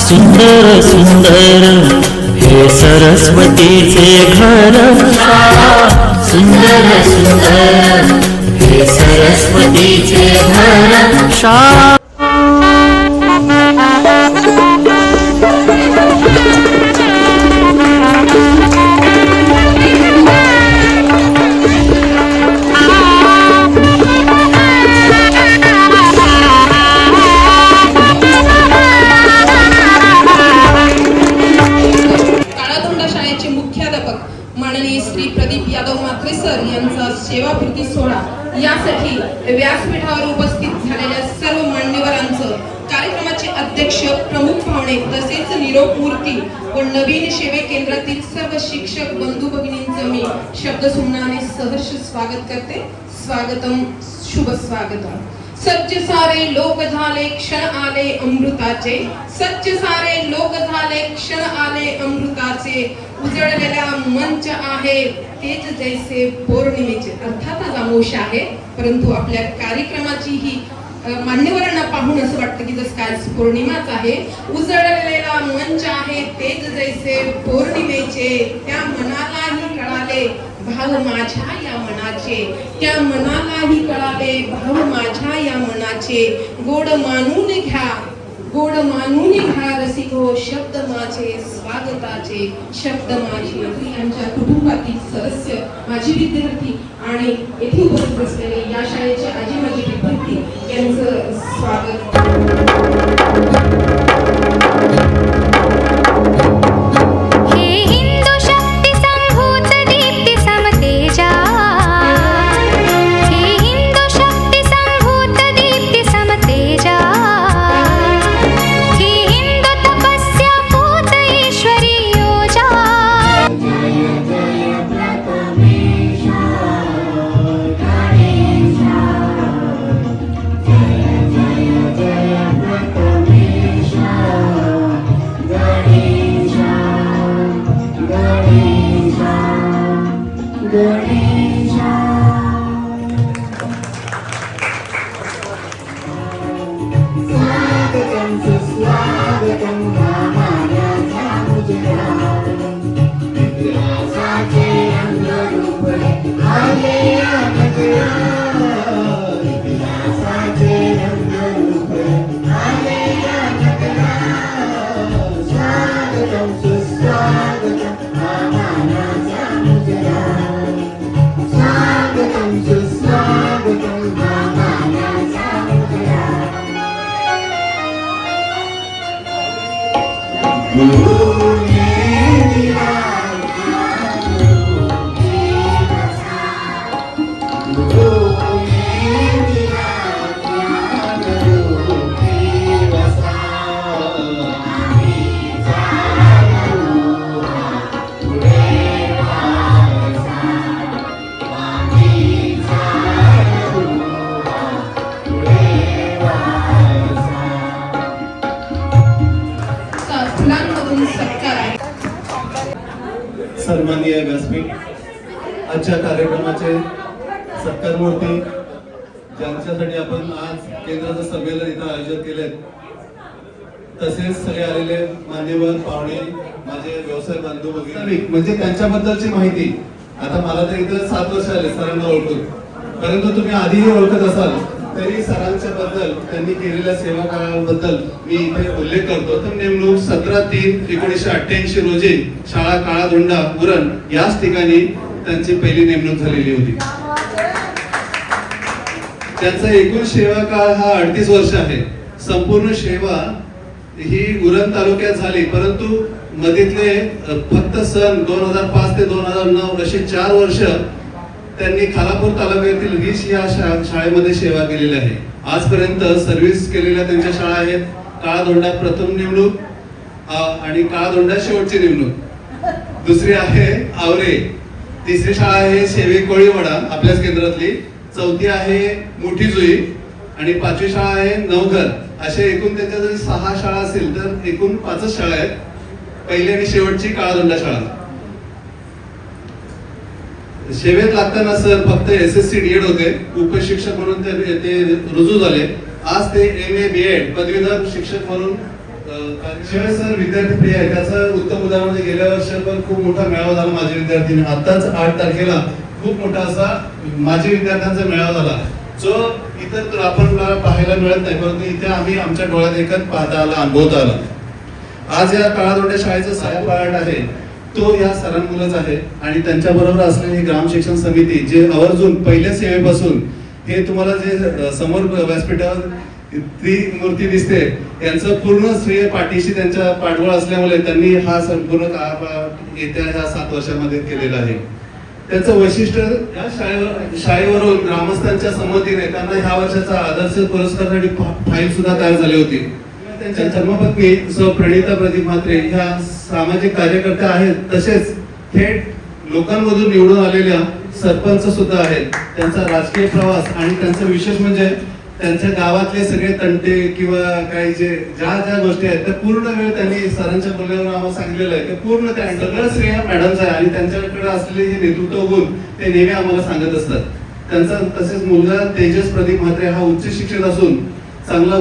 सुंदर सुंदर हे सरस्वतीचे घर सुंदर सुंदर हे सरस्वतीचे घर शाळा माननीय श्री प्रदीप यादव म्हात्रे सर यांचा सेवापूर्ती सोहळा यासाठी व्यासपीठावर उपस्थित झालेल्या सर्व मान्यवरांचं, कार्यक्रमाचे अध्यक्ष, प्रमुख पाहुणे तसेच निरोप मूर्ती व नवीन सेवे केंद्रातील सर्व शिक्षक बंधू भगिनींचं मी शब्दसुमनाने सहर्ष स्वागत करते. स्वागतम, शुभ स्वागतम. सज्ज सारे लोक झाले क्षण आले अमृताचे, सज्ज सारे लोक झाले क्षण आले अमृताचे, उजळलेला मंच आहे तेच जैसे पौर्णिमेचे. अर्थात आज अमावस्या आहे, परंतु आपल्या कार्यक्रमाची ही मान्यवरांना पाहून असं वाटतं की जसं काय पौर्णिमाच आहे. उजळलेला मंच आहे तेच जैसे पौर्णिमेचे, त्या मनालाही कळाले भाव माझ्या या मनाचे, त्या मनालाही कळाले भाव माझ्या या मनाचे. गोड मानून घ्या, गोड मानून घ्या रसिको, शब्द माझे स्वागताचे, शब्द माझे. यांच्या कुटुंबातील सदस्य, माझी विद्यार्थी आणि येथे उपस्थित असलेले या शाळेचे आजी माजी विद्यार्थी यांचं स्वागत. सन्माननीय व्यासपीठ, आजच्या कार्यक्रमाचे सत्कारमूर्ती, ज्यांच्यासाठी आपण आज केंद्राचं संमेलन इथं आयोजित केले, तसेच सगळे आलेले मान्यवर पाहुणे, माझे व्यवसाय बांधव वगैरे, म्हणजे त्यांच्याबद्दलची माहिती. आता मला तर इथं 7 वर्ष आले सरांना ओळखून, परंतु तुम्ही आधीही ओळखत असाल तरी सरांच्या बद्दल, त्यांनी केलेल्या सेवा काळाबद्दल मी इथे उल्लेख करतो. तर नेमणूक 17/3/1988 रोजी शाळा काळाधोंडा उरण याच ठिकाणी त्यांची पहिली नेमणूक झालेली होती. त्यांचा एकूण सेवा काळ हा 38 वर्ष आहे. संपूर्ण सेवा ही उरण तालुक्यात झाली, परंतु मधीतले फक्त सन 2005 ते 2009 अशी 4 वर्ष त्यांनी खालापूर तालुक्यातील 20 या शाळेमध्ये सेवा केलेली आहे. आजपर्यंत सर्व्हिस केलेल्या त्यांच्या शाळा आहेत काळाधोंडा प्रथम नेमणूक आणि काळाधोंडा शेवटची नेमणूक, दुसरी आहे आवरे, तिसरी शाळा आहे शेवे कोळीवाडा आपल्याच केंद्रातली, चौथी आहे मोठी जुई आणि 5वी शाळा आहे नवघर. असे एकूण त्यांच्या जर 6 शाळा असतील तर एकूण 5च शाळा आहेत. पहिली आणि शेवटची काळाधोंडा शाळा. सेवेत लागताना सर फक्त SSC DED होते, उपशिक्षक म्हणून ते रुजू झाले. आज ते MA BEd पदवीधर शिक्षक म्हणून शिवाय सर विद्यार्थी प्रिय आहे, त्याचं उत्तम उदाहरण म्हणजे गेल्या वर्षी पण खूप मोठा मेळावा झाला माजी विद्यार्थी. आताच 8 तारखेला खूप मोठा असा माजी विद्यार्थ्यांचा मेळावा झाला, जो इतर आपण पाहायला मिळत नाही, परंतु इथे आम्ही आमच्या डोळ्यात एकच पाहता आला, अनुभवता आला. आज या काळादोंड्या शाळेचं सहाय्यक आहे तो या सरांमुळेच आहे. आणि त्यांच्या बरोबर असलेली ग्राम शिक्षण समिती जे आवर्जून पहिल्या सेवेपासून हे तुम्हाला जे समोर व्यासपीठावर ती मूर्ती दिसते, यांचं पूर्ण श्रेय पाठीशी त्यांच्या पाठबळ असल्यामुळे त्यांनी हा संपूर्ण काळ येत्या ह्या 7 वर्षामध्ये केलेला आहे. त्याचं वैशिष्ट्य या शाळेवरून ग्रामस्थांच्या संमतीने त्यांना ह्या वर्षाचा आदर्श पुरस्कारासाठी फाईल सुद्धा तयार झाली होती. त्यांच्या धर्मपत्नी सौ प्रणिता प्रदीप म्हात्रे ह्या सामाजिक कार्यकर्त्या आहेत, तसेच थेट लोकांमधून निवडून आलेल्या सरपंच सुद्धा आहेत. त्यांचा राजकीय प्रवास आणि त्यांचं विशेष म्हणजे त्यांच्या गावातले सगळे तंटे किंवा काही जे ज्या गोष्टी आहेत त्या पूर्ण वेळ त्यांनी सरांच्या बोलण्यावर आम्हाला सांगितलेलं आहे, ते पूर्ण त्या सगळं श्रेय मॅडमचं आहे. आणि त्यांच्याकडे असलेले हे नेतृत्व गुण ते नेहमी आम्हाला सांगत असतात. त्यांचा तसेच मुलगा तेजस प्रदीप म्हात्रे हा उच्च शिक्षित असून चांगला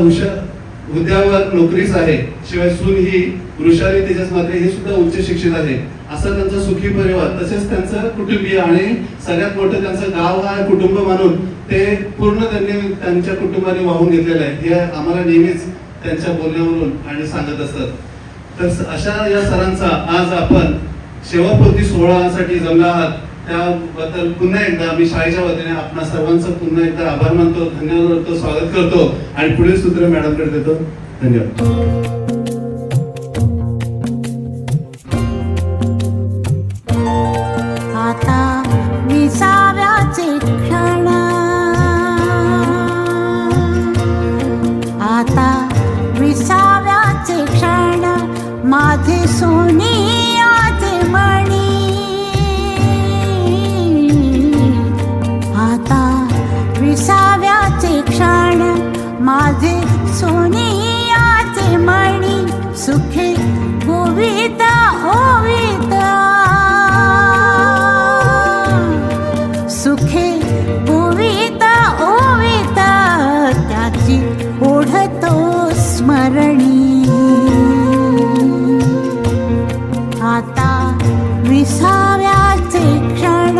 हुद्द्यावर नोकरीच आहे. शिवाय सून ही वृषाली तेजस म्हात्रे हे सुद्धा उच्च शिक्षित आहे. असं त्यांचा सुखी परिवार तसेच त्यांचं कुटुंबीय आणि सगळ्यात मोठं त्यांचं गाव हा कुटुंब मानून ते पूर्ण त्यांनी त्यांच्या कुटुंबाने वाहून घेतलेलं आहे, हे आम्हाला नेहमीच त्यांच्या बोलण्यावरून आणि सांगत असतात. तर अशा या सरांचा आज आपण सेवापूर्ती सोहळ्यासाठी जमला आहात, त्याबद्दल पुन्हा एकदा मी शाळेच्या वतीने आपणा सर्वांचं पुन्हा एकदा आभार मानतो, धन्यवाद करतो, स्वागत करतो आणि पुढील सूत्र मॅडमकडे देतो. धन्यवाद. आता विसाव्याचे क्षण, आता विसाव्याचे क्षण, माझे सोनियाचे मणी, आता विसाव्याचे क्षण, माझे सोनियाचे मणी, सुखे गोवित ओवित, सुखे गोवित ओवित, त्याची ओढतो स्मरणी, आता विसाव्याचे क्षण.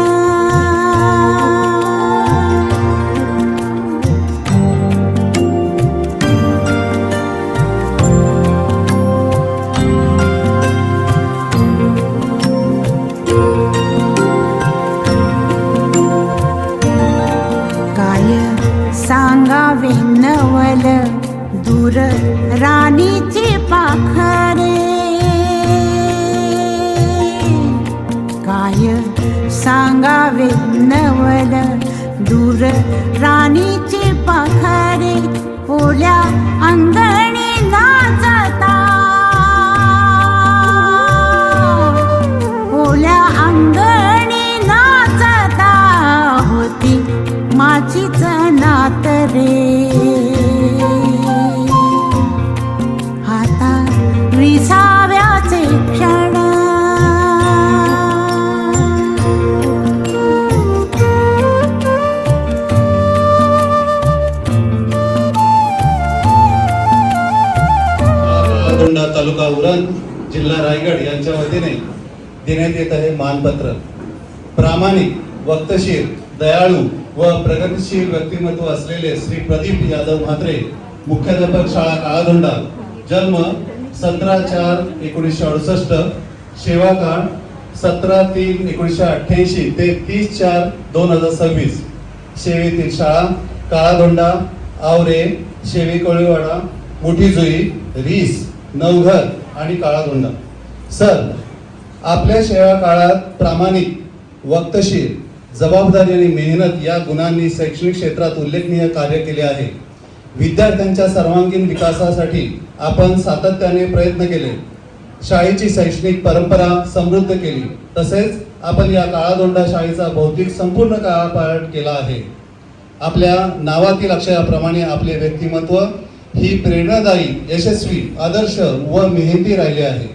सांगावे नवल दूर राणीची पाखरे, काय सांगावे नवल दूर राणीची पाखरे, ओल्या अंगणी नाचता, ओल्या अंगणी नाचता, होती माझीच नात रे, आता विसाव्याचे क्षण. काळादोंडा तालुका उरण जिल्हा रायगड यांच्या वतीने देण्यात येत आहे मानपत्र. प्रामाणिक, वक्तशीर, दयाळू व प्रगतिशील व्यक्तिमत्व असलेले श्री प्रदीप यादव म्हात्रे, मुख्याध्यापक शाळा काळादोंडा, जन्म 17/4/1968, सेवा काळ 17/3/1988 ते 30/4/2026, सेवेतील शाळा काळादोंडा, आवरे, शेवी कोळीवाडा, मोठी जुई, रीस, नवघर आणि काळादोंडा. सर, आपल्या सेवा काळात प्रामाणिक, वक्तशीर, जबाबदारी आणि मेहनत या गुणांनी शैक्षणिक क्षेत्रात उल्लेखनीय कार्य केले आहे. विद्यार्थ्यांच्या सर्वांगीण विकासासाठी आपण सातत्याने प्रयत्न केले, शाळेची शैक्षणिक परंपरा समृद्ध केली, तसेच आपण या काळादोंडा शाळेचा भौतिक संपूर्ण कायापालट केला आहे. आपल्या नावातील अक्षराप्रमाणे आपले व्यक्तिमत्व ही प्रेरणादायी, यशस्वी, आदर्श व मेहनती राहिले आहे.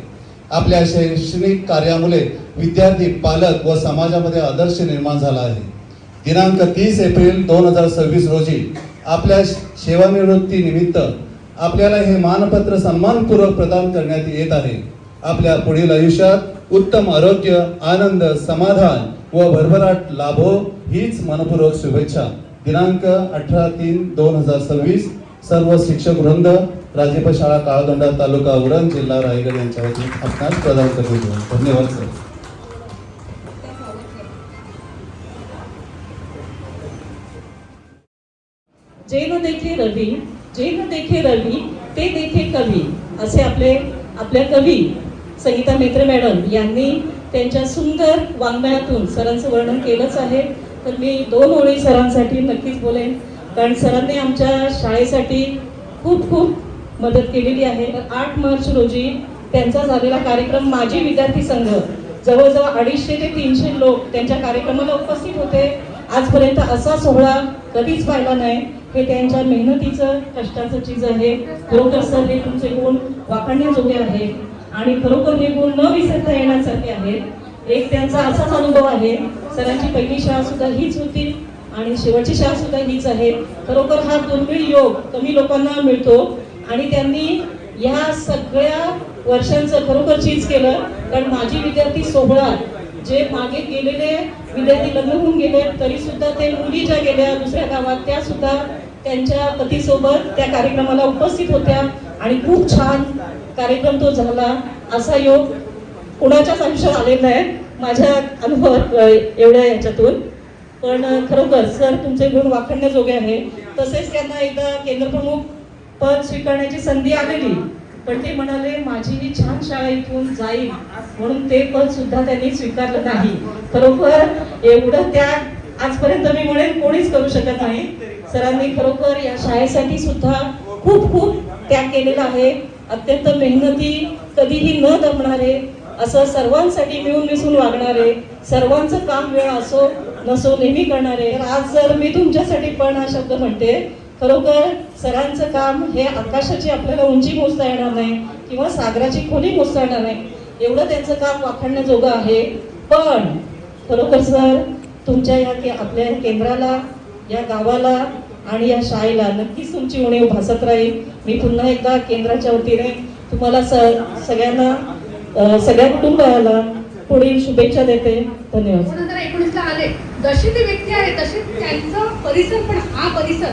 आपल्या शैक्षणिक कार्यामुळे विद्यार्थी, पालक व समाजामध्ये आदर्श निर्माण झाला आहे. दिनांक 30 एप्रिल 2026 रोजी आपल्या सेवानिवृत्ती निमित्त आपल्याला हे मानपत्र सन्मानपूर्वक प्रदान करण्यात येत आहे. आपल्या पुढील आयुष्यात उत्तम आरोग्य, आनंद, समाधान व भरभराट लाभो हीच मनपूर्वक शुभेच्छा. दिनांक 18/3/2026 सर्व शिक्षक वृंद, राजेप शाळा काळगंडा, तालुका उरण, जिल्हा रायगड यांच्या वतीने आपणास प्रदान करण्यात येईल. धन्यवाद सर. जे न देखे रवी, जे न देखे रवी ते देखे कवी, असे आपल्या कवी संगीता मेत्रे मॅडम यांनी त्यांच्या सुंदर वाङ्मयातून सरांचं वर्णन केलंच आहे. तर मी 2 ओळी सरांसाठी नक्कीच बोलेन, कारण सरांनी आमच्या शाळेसाठी खूप खूप मदत केलेली आहे. 8 मार्च रोजी त्यांचा झालेला कार्यक्रम माजी विद्यार्थी संघ, जवळजवळ 250 ते 300 लोक त्यांच्या कार्यक्रमाला उपस्थित होते. आजपर्यंत असा सोहळा कधीच पाहिला नाही. हे त्यांच्या मेहनतीचं, कष्टाचं चीज आहे. खरोखर सर हे तुमचे गुण वाखाणण्याजोगे आहेत आणि खरोखर हे गुण न विसरता येण्यासारखे आहेत. एक त्यांचा असाच अनुभव आहे, सरांची पहिली शाळा सुद्धा हीच होती आणि शेवटची शाळा सुद्धा हीच आहे. खरोखर हा दुर्मिळ योग कमी लोकांना मिळतो आणि त्यांनी या सगळ्या वर्षांचं खरोखर चीज केलं. कारण माजी विद्यार्थी सोहळा, जे मागे गेलेले विद्यार्थी लग्न होऊन गेले तरी सुद्धा ते मुली ज्या गेल्या दुसऱ्या गावात, त्या सुद्धा त्यांच्या पतीसोबत त्या कार्यक्रमाला उपस्थित होत्या आणि खूप छान कार्यक्रम तो झाला. असा योग कुणाच्याच आयुष्यात आलेला आहे माझ्या अनुभवात एवढ्या याच्यातून. पण खरोखर सर तुमचे गुण वाखाणण्याजोगे आहे. तसेच त्यांना एकदा केंद्रप्रमुख पद स्वीकारण्याची संधी आलेली, पण ते म्हणाले माझी ही छान शाळा इथून जाईल, म्हणून ते पद सुद्धा त्यांनी स्वीकारलं नाही. खरोखर एवढं त्याग आजपर्यंत मी म्हणेन कोणीच करू शकत नाही. सरांनी खरोखर या शाळेसाठी सुद्धा खूप खूप त्याग केलेला आहे. अत्यंत मेहनती, कधीही न दमणारे, असं सर्वांसाठी मिळून मिसळून वागणारे, सर्वांचं काम वेळ असो नसो नेहमी करणारे. आज जर मी तुमच्यासाठी पण हा शब्द म्हणते, खरोखर सरांचं काम हे आकाशाची आपल्याला उंची मोजता येणार नाही किंवा सागराची खोली मोजता येणार नाही, एवढं त्यांचं काम वाखाणण्याजोगं आहे. पण खरोखर सर तुमच्या या आपल्या केंद्राला, या गावाला आणि या शाळेला नक्कीच तुमची उणीव भासत राहील. मी पुन्हा एकदा केंद्राच्या वतीने तुम्हाला सगळ्यांना, सगळ्या कुटुंबाला पुढील शुभेच्छा देते. धन्यवाद. 2019 आले, जसे ते व्यक्ती आहे तसे त्यांचा परिसर, पण हा परिसर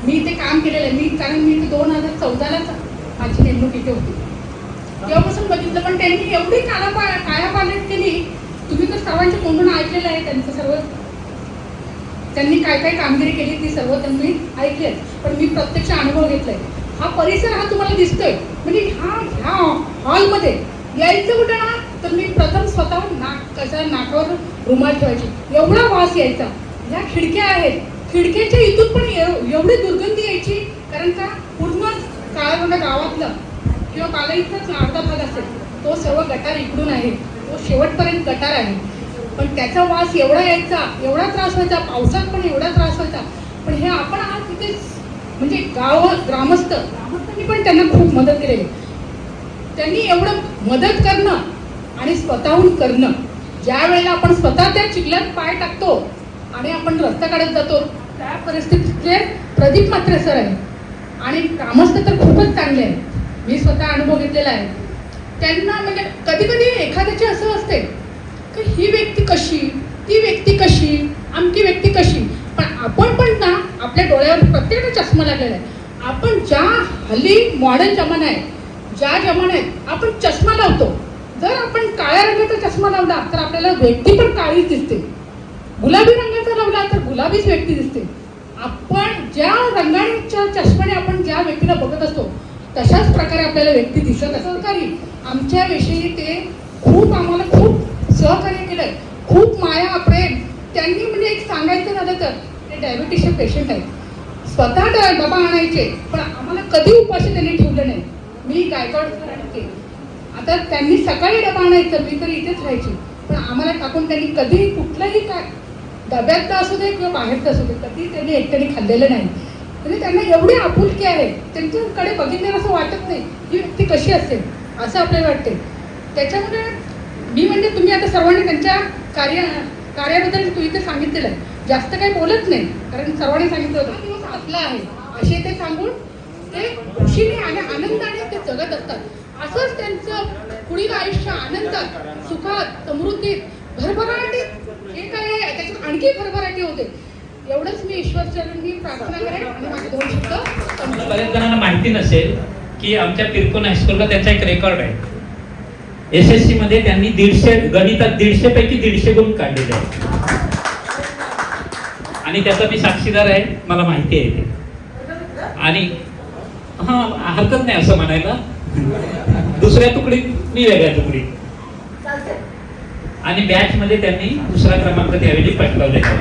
मी ते काम केलेलं आहे. कारण मी 2014लाच माझी नेमणूक इथे होती, तेव्हापासून बघितलं. पण त्यांनी एवढी कायापालट केली. तुम्ही तर सर्वांच्या तोंडून ऐकलेलं आहे त्यांचं सर्व, त्यांनी काय काय कामगिरी केली ती सर्व तुम्ही ऐकलेत. पण मी प्रत्यक्ष अनुभव घेतलाय. हा परिसर हा तुम्हाला दिसतोय, म्हणजे ह्या हॉलमध्ये यायचं कुठं ना, तर मी प्रथम स्वतःहून नाकावर रुमाल ठेवायची, एवढा वास यायचा. ह्या खिडक्या आहेत, खिडक्याच्या इथून पण एवढी दुर्गंधी यायची. कारण का पूर्ण काळागंडा गावातलं किंवा कालाईचाच अर्धा भाग असेल तो सर्व गटार इकडून आहे, तो शेवटपर्यंत गटार आहे. पण त्याचा वास एवढा यायचा, एवढा त्रास व्हायचा, पावसात पण एवढा त्रास व्हायचा. पण हे आपण आज तिथे म्हणजे ग्रामस्थांनी पण त्यांना खूप मदत केलेली. त्यांनी एवढं मदत करणं आणि स्वतःहून करणं, ज्या वेळेला आपण स्वतः त्या चिखलात पाय टाकतो आणि आपण रस्ता काढत जातो, त्या परिस्थितीतले प्रदीप म्हात्रे सर आहे. आणि ग्रामस्थ तर खूपच चांगले आहेत, मी स्वतः अनुभव घेतलेला आहे. त्यांना म्हणजे कधी कधी एखाद्याचे असं असते की ही व्यक्ती कशी, ती व्यक्ती कशी, आमची व्यक्ती कशी. पण आपण पण ना आपल्या डोळ्यावर प्रत्येकाला चष्मा लागलेला आहे. आपण ज्या हल्ली मॉडर्न जमाना आहे, ज्या जमान्यात आपण चष्मा लावतो, जर आपण काळ्या रंगाचा चष्मा लावला तर आपल्याला व्यक्ती पण काळीच दिसते. गुलाबी रंगाचा लावला तर गुलाबीच व्यक्ती दिसते. आपण ज्या रंगाच्या चष्म्याने आपण ज्या व्यक्तीला बघत असतो तशाच प्रकारे आपल्याला व्यक्ती दिसत असते. सहकारी आमच्याविषयी ते खूप आम्हाला खूप सहकार्य केलंय, खूप माया प्रेम त्यांनी. म्हणजे एक सांगायचं झालं तर ते डायबिटीसचे पेशंट आहेत, स्वतः डबा आणायचे, पण आम्हाला कधी उपाशी त्यांनी ठेवलं नाही. मी गायकवाड सरांचे आता त्यांनी सकाळी डबा आणायचं, मी तर इथेच राहायची, पण आम्हाला टाकून त्यांनी कधी कुठलंही काय डब्यातलं असू दे किंवा बाहेरचं असू दे कधी त्यांनी एकट्याने खाल्लेलं नाही. म्हणजे त्यांना एवढी आपुलकी आहे, त्यांच्याकडे बघितल्यावर असं वाटत नाही ही व्यक्ती कशी असेल असं आपल्याला वाटते. त्याच्यामुळे मी म्हणजे तुम्ही आता सर्वांनी त्यांच्या कार्याबद्दल तू इथे सांगितलेलं आहे, जास्त काही बोलत नाही कारण सर्वांनी सांगितलं होतं हा दिवस आपला आहे असे ते सांगून ते खुशीने आणि आनंदाने ते जगत असतात। असंच त्यांचं पुढील आयुष्य आनंदात, सुखात, समृद्धीत, भरभराटीत, हे काय आहे त्याच्यात आणखी भरभराटी होते, एवढंच मी ईश्वरचरणी प्रार्थना करेन आणि माझे 2 शब्द संपवतो। बऱ्याच जणांना माहिती नसेल की आमच्या पिरकोन हायस्कूलला त्यांचा एक रेकॉर्ड आहे। SSC मध्ये त्यांनी 150 गणितात 150 पैकी 150 गुण काढलेले आहेत आणि त्याचा मी साक्षीदार आहे, मला माहिती आहे ते। आणि हा हरकत नाही असं म्हणायला, दुसऱ्या तुकडीत मी वेगळ्या तुकडीत, आणि बॅच मध्ये त्यांनी 2रा क्रमांक त्यावेळी पटकावलेला आहे।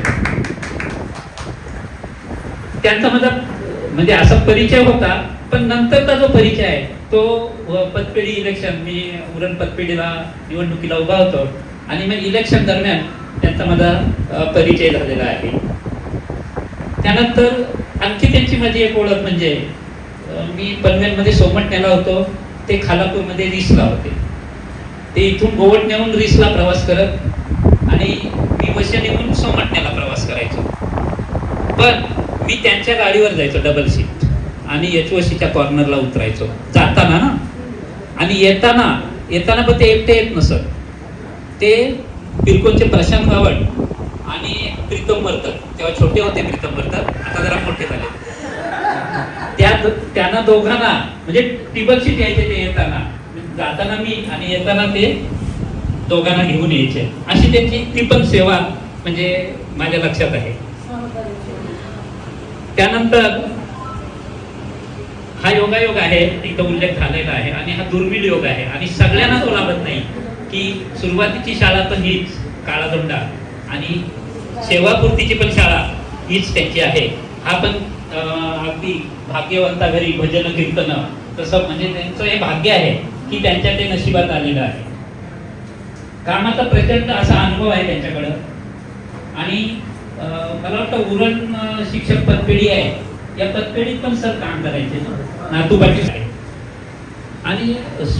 त्यांचा माझा म्हणजे असा परिचय होता, पण नंतरचा जो परिचय आहे तो पतपेढी इलेक्शन, मी उरण पतपेढीला निवडणुकीला उभा होतो आणि मग इलेक्शन दरम्यान त्यांचा माझा परिचय झालेला आहे। त्यानंतर आणखी त्यांची माझी एक ओळख म्हणजे मी पनवेलमध्ये सोमटण्याला होतो, ते खालापूरमध्ये रिसला होते। ते इथून गोवटण्याहून रिसला प्रवास करत आणि मी वसई सोमटण्याला प्रवास करायचो, पण मी त्यांच्या गाडीवर जायचो डबल सीट आणि HOCच्या कॉर्नरला उतरायचो जाताना ना, आणि येताना पण ते एकटे येत नसत, ते पिरकोनचे प्रशांत गावड आणि प्रीतम वर्तक, तेव्हा छोटे होते प्रीतम वर्तक, आता जरा मोठे झाले, त्यांना दोघांना म्हणजे टेबल सीट यायचे, ते येताना जाताना मी आणि येताना ते दोघांना घेऊन यायचे। अशी त्यांची ती पण सेवा म्हणजे माझ्या लक्षात आहे। त्यानंतर हा योगायोग आहे, इथं उल्लेख झालेला आहे, आणि हा दुर्मिळ योग आहे आणि सगळ्यांना तो लाभत नाही की सुरुवातीची शाळा पण हीच काळादोंडा आणि सेवापूर्तीची पण शाळा हीच त्यांची आहे। हा पण अगदी भाग्यवंता घरी भजन कीर्तन, तसं म्हणजे त्यांचं हे भाग्य आहे की त्यांच्या ते नशिबात आलेलं आहे। कामाचा प्रचंड असा अनुभव आहे त्यांच्याकडं, आणि मला वाटतं उरण शिक्षक पतपेढी आहे, या पतपेढीत पण सर काम करायचे नातू पाटील आहे, आणि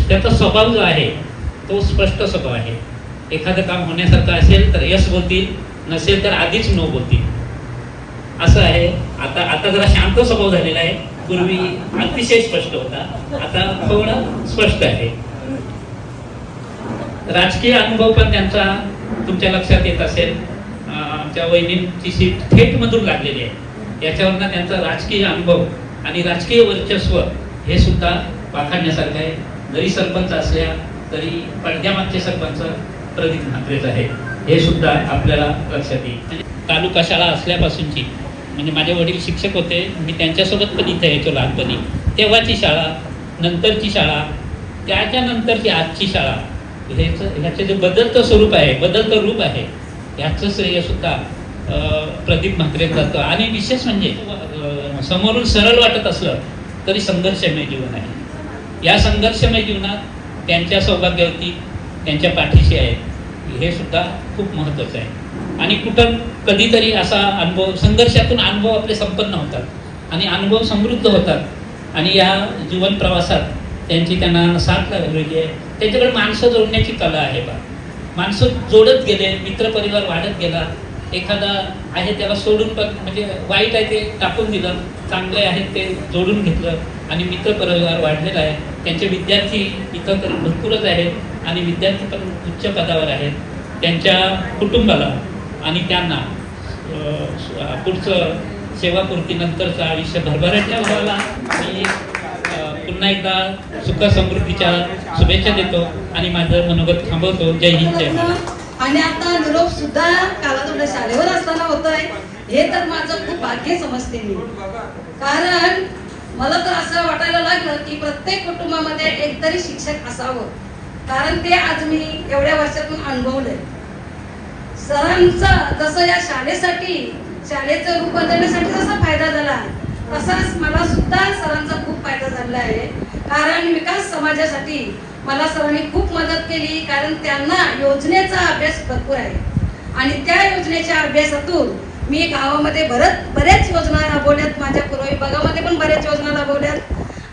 त्याचा स्वभाव जो आहे तो स्पष्ट स्वभाव आहे। एखादं काम होण्यासारखं असेल तर यश बोलतील, नसेल तर आधीच नो बोलतील, असं आहे। आता जरा शांत स्वभाव झालेला आहे, पूर्वी अतिशय स्पष्ट होता, आता थोडं स्पष्ट आहे। राजकीय अनुभव पण त्यांचा तुमच्या लक्षात येत असेल, आमच्या वहिनींची सीट थेट मधून लागलेली आहे, याच्यावरनं त्यांचा राजकीय अनुभव आणि राजकीय वर्चस्व हे सुद्धा वाखाणण्यासारखं आहे। जरी सरपंच असल्या तरी पडद्यामागचे सरपंच प्रदीप म्हात्रेच आहे, हे सुद्धा आपल्याला लक्षात येईल। म्हणजे तालुका शाळा असल्यापासूनची, म्हणजे माझे वडील शिक्षक होते, मी त्यांच्यासोबत पण इथे यायचो लहानपणी, तेव्हाची शाळा, नंतरची शाळा, त्याच्यानंतरची आजची शाळा, ह्याचे जे बदलतं स्वरूप आहे, बदलतं रूप आहे, ह्याचं श्रेय सुद्धा प्रदीप म्हात्रे जातं। आणि विशेष म्हणजे समोरून सरळ वाटत असलं तरी संघर्षमय जीवन आहे। या संघर्षमय जीवनात त्यांच्या सौभाग्यवती त्यांच्या पाठीशी आहे, हे सुद्धा खूप महत्त्वाचं आहे। आणि कुठं कधीतरी असा अनुभव, संघर्षातून अनुभव आपले संपन्न होतात आणि अनुभव समृद्ध होतात, आणि या जीवन प्रवासात त्यांना साथ लावलेली आहे। त्यांच्याकडे माणसं जोडण्याची कला आहे बा, माणसं जोडत गेले, मित्रपरिवार वाढत गेला, एखादा आहे त्याला सोडून म्हणजे वाईट आहे ते टाकून दिलं, चांगले आहेत ते जोडून घेतलं, आणि मित्रपरिवार वाढलेला आहे। त्यांचे विद्यार्थी इथं तर भरपूरच आहेत आणि विद्यार्थी पण उच्च पदावर आहेत। त्यांच्या कुटुंबाला आणि त्यांना पुढचं सेवापूर्तीनंतरचं आयुष्य भरभराटीला व्हायला मी पुन्हा एकदा सुख समृद्धीच्या शुभेच्छा देतो आणि माझं मनोगत थांबवतो। जय हिंद, जय महाराष्ट्र। आणि आता निरोप सुद्धा कालातोंड शाळेवर असताना होतोय, हे तर माझं खूप भाग्य समजते मी, कारण मला तर असं वाटायला लागलं की प्रत्येक कुटुंबामध्ये एकतरी शिक्षक असावं, कारण ते आज मी एवढ्या वर्षातून अनुभवलंय। सरांचा जसं या शाळेसाठी, शाळेचं रूप बदलण्यासाठी जसा फायदा झाला, तसाच मला सुद्धा सरांचा खूप फायदा झाला आहे, कारण विकास समाजासाठी मला सरांनी खूप मदत केली, कारण त्यांना योजनेचा अभ्यास भरपूर आहे, आणि त्या योजनेच्या अभ्यासातून मी गावामध्ये बऱ्याच योजना राबवल्यात, माझ्या पूर्व विभागामध्ये पण बऱ्याच योजना राबवल्यात,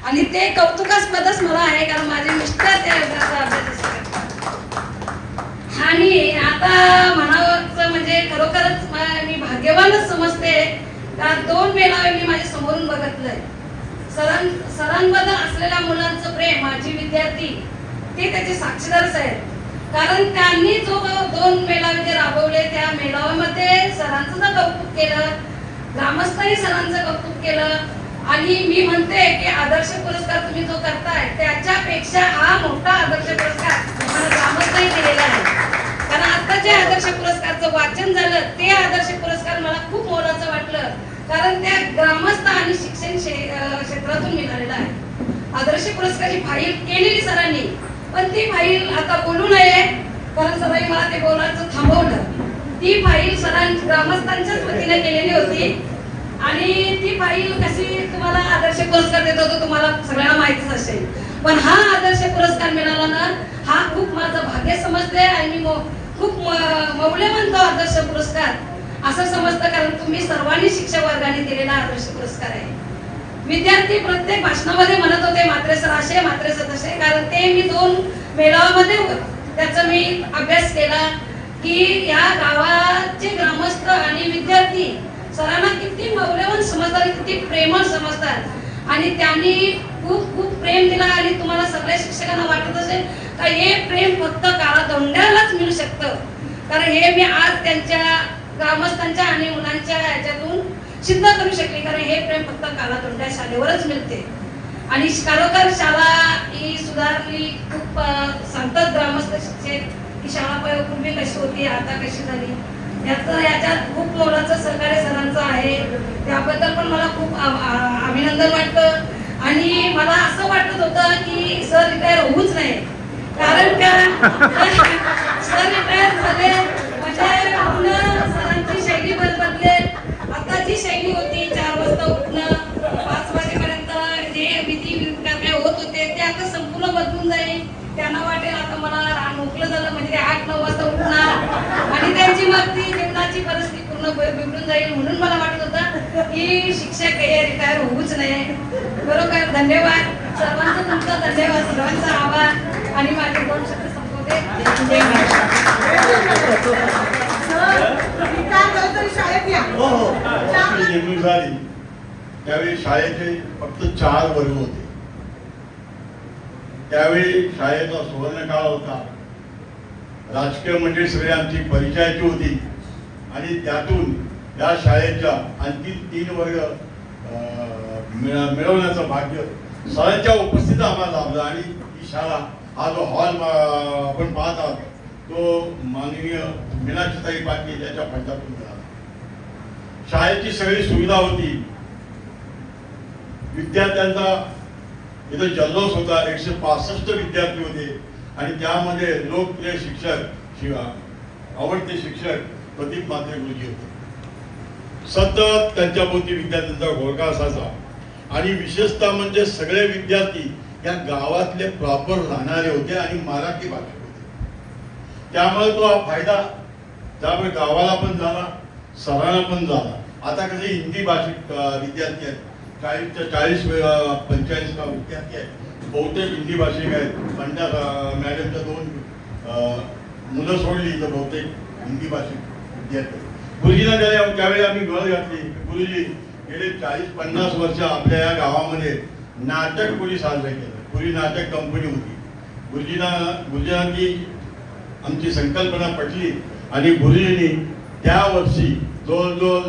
आणि ते कौतुकास्पदच मला आहे, कारण माझे मिस्टर त्या योजनेचा अभ्यास करतात। आणि आता म्हणावं म्हणजे खरोखरच मी भाग्यवानच समजते, का 2 मेळावे मी माझ्या समोरून बघितलंय। सरांबद्दल असलेल्या मुलांचं प्रेम माझी विद्यार्थी ते त्याचे साक्षीदारच आहेत. कारण त्यांनी जो 2 मेळावे जे राबवले त्या मेळाव्यामध्ये सरांचं तर कौतुक केलं, ग्रामस्थांनी सरांचं कौतुक केलं. आणि मी म्हणते की आदर्श पुरस्कार तुम्ही जो करताय त्याच्यापेक्षा हा मोठा आदर्श पुरस्कार मला ग्रामस्थांनी दिलेला आहे. कारण आता जे आदर्श पुरस्कारचं वाचन झालं ते आदर्श पुरस्कार मला खूप मोलाचं वाटलं. कारण त्या ग्रामस्थ आणि शिक्षण क्षेत्रातून मिळालेला आहे. आदर्श पुरस्काराची फाईल केलेली सरांनी, पण ती फाईल आता बोलू नये कारण सरांनी मला ते बोलायचं थांबवलं. ती फाईल सरांनी ग्रामस्थांच्याच वतीने केलेली होती. आणि ती फाईल कशी तुम्हाला आदर्श पुरस्कार देत होतो तुम्हाला सगळ्यांना माहितीच असेल. पण हा आदर्श पुरस्कार मिळाला ना, हा खूप माझं भाग्य समजते आणि मी खूप मौल्यवान तो आदर्श पुरस्कार असं समजतं. कारण तुम्ही सर्वांनी शिक्षक वर्गाने दिलेला आदर्श पुरस्कार आहे. विद्यार्थी प्रत्येक भाषणामध्ये म्हणत होते म्हात्रे सर असे, म्हात्रे सर तसे. कारण ते मी 2 मेळाव्यामध्ये त्याचा मी अभ्यास केला की या गावाचे ग्रामस्थ आणि विद्यार्थी सरांना किती मौल्यवान समजतात आणि किती प्रेमळ समजतात. आणि त्यांनी खूप खूप प्रेम दिला. आणि तुम्हाला सगळ्या शिक्षकांना वाटत असेल का हे प्रेम फक्त काळादौंड्यालाच मिळू शकतं. कारण हे मी आज त्यांच्या ग्रामस्थांच्या आणि मुलांच्या ह्याच्यातून सिद्ध करू शकले. कारण हे प्रेम फक्त काळादौंड्या शाळेवरच मिळते. आणि खरोखर शाळा ही सुधारली. खूप सांगतात ग्रामस्थ शिक्षक की शाळा पूर्वी कशी होती आता कशी झाली. याच्यात खूप मोलाचं सहकार्य सरांचं आहे. त्याबद्दल पण मला खूप अभिनंदन वाटतं. आणि मला असं वाटत होतं की सर रिटायर होऊच नाही. कारण का सर रिटायर झाले म्हणजे सरांची शैली बदलेल. आता जी शैली होती 4 वाजता उठणं 5 वाजेपर्यंत जे विधी काय होत होते ते आता संपूर्ण बदलून जाईल. त्यांना वाटेल आता मला मोकळं झालं म्हणजे ते 8-9 वाजता उठणार आणि त्यांची मग ती जीवनाची परिस्थिती पूर्ण बिघडून जाईल. म्हणून मला वाटत होतं की शिक्षक हे रिटायर होऊच नाही. बरोबर. धन्यवाद सर्वांचा, तुमचा धन्यवाद, सर्वांचा आभार. आणि माझे 2 शब्द संपवते. जय नेमणूक झाली त्यावेळी शाळेचे फक्त 4 वर्ग होते. त्यावेळी शाळेचा सुवर्ण काळ होता. राजकीय मंडळी सगळी आमची परिचयाची होती. आणि त्यातून या शाळेच्या आणखी 3 वर्ग मिळवण्याचं भाग्य सरांच्या उपस्थितीत आम्हाला लाभलं. आणि ही शाळा हा जो हॉल आपण पाहत आहात तो माननीय मीनाक्षीताई पाटील याच्या फंडातून मिळाला. शाळेची सगळी सुविधा होती. विद्यार्थ्यांचा इथं जल्लोष होता. 165 विद्यार्थी होते. आणि त्यामध्ये लोकप्रिय शिक्षक आवडते शिक्षक प्रदीप म्हात्रे गुरुजी होते. सतत त्यांच्या भोवती विद्यार्थ्यांचा घोळका असायचा. आणि विशेषतः म्हणजे सगळे विद्यार्थी या गावातले प्रॉपर राहणारे होते आणि मराठी भाषिक होते. त्यामुळे तो हा फायदा त्यामुळे गावाला पण झाला, सरांना पण झाला. आता कसे हिंदी भाषिक विद्यार्थी आहेत. 40 45 विद्यार्थी आहेत. बहुतेक हिंदी भाषिक आहेत. पंड्या मॅडमच्या 2 मुलं सोडली तर बहुतेक हिंदी भाषिक विद्यार्थी. गुरुजींना त्यावेळी आम्ही गळ घातली. गुरुजी गेले 40-50 वर्ष आपल्या या गावामध्ये नाटक कोणी साजरं केलं. पूर्वी नाटक कंपनी होती. गुरुजींनी आमची संकल्पना पटली आणि गुरुजींनी त्या वर्षी जवळजवळ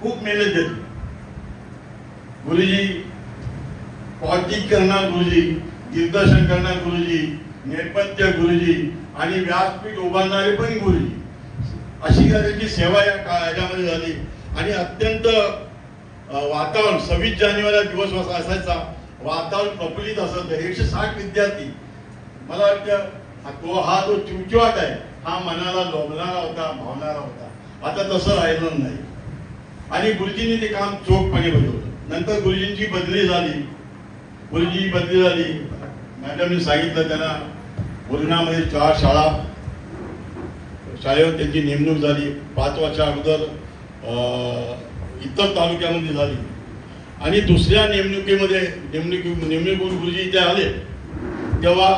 खूप मेहनत घेतली. गुरुजी पॉलिटिक करणार गुरुजी, दिग्दर्शन करणार गुरुजी, नेपथ्य गुरुजी आणि व्यासपीठ उभारणारे पण गुरुजी. अशी त्यांची सेवा याच्यामध्ये झाली. आणि अत्यंत वातावरण 26 जानेवारी दिवस असायचा. वातावरण प्रफुल्लित असायचं. 160 विद्यार्थी. मला वाटतं हा जो चिवचिवाट आहे हा मनाला लोभणारा होता, भावणारा होता. आता तसं राहिलं नाही. आणि गुरुजींनी ते काम चोखपणे बजावलं. नंतर गुरुजींची बदली झाली. मॅडमने सांगितलं त्यांना पूर्णामध्ये 4 शाळेवर त्यांची नेमणूक झाली. 5 वर्षा अगोदर इतर तालुक्यामध्ये झाली. आणि दुसऱ्या नेमणूक गुरुजी इथे आले तेव्हा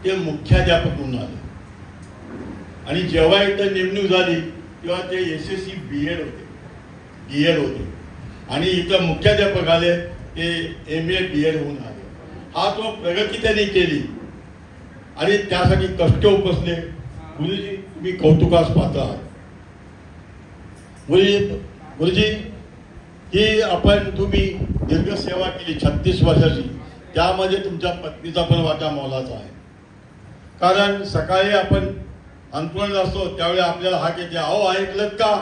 ते मुख्याध्यापक म्हणून आले. आणि जेव्हा इथं नेमणूक झाली तेव्हा ते SSC B.Ed होते. आणि इथं मुख्याध्यापक आले ते MA BEd होऊन आले. हा तो प्रगती त्यांनी केली आणि त्यासाठी कष्ट उपसले. गुरुजी तुम्ही कौतुकास पात्र आहात. गुरुजी ही तुम्ही दीर्घ सेवा केली 36 वर्षाची, त्यामध्ये तुमच्या पत्नीचा पण वाटा मोलाचा आहे. कारण सकाळी आपण अंतरुणात असतो त्यावेळी आपल्याला हाक येते, अहो ऐकलं का,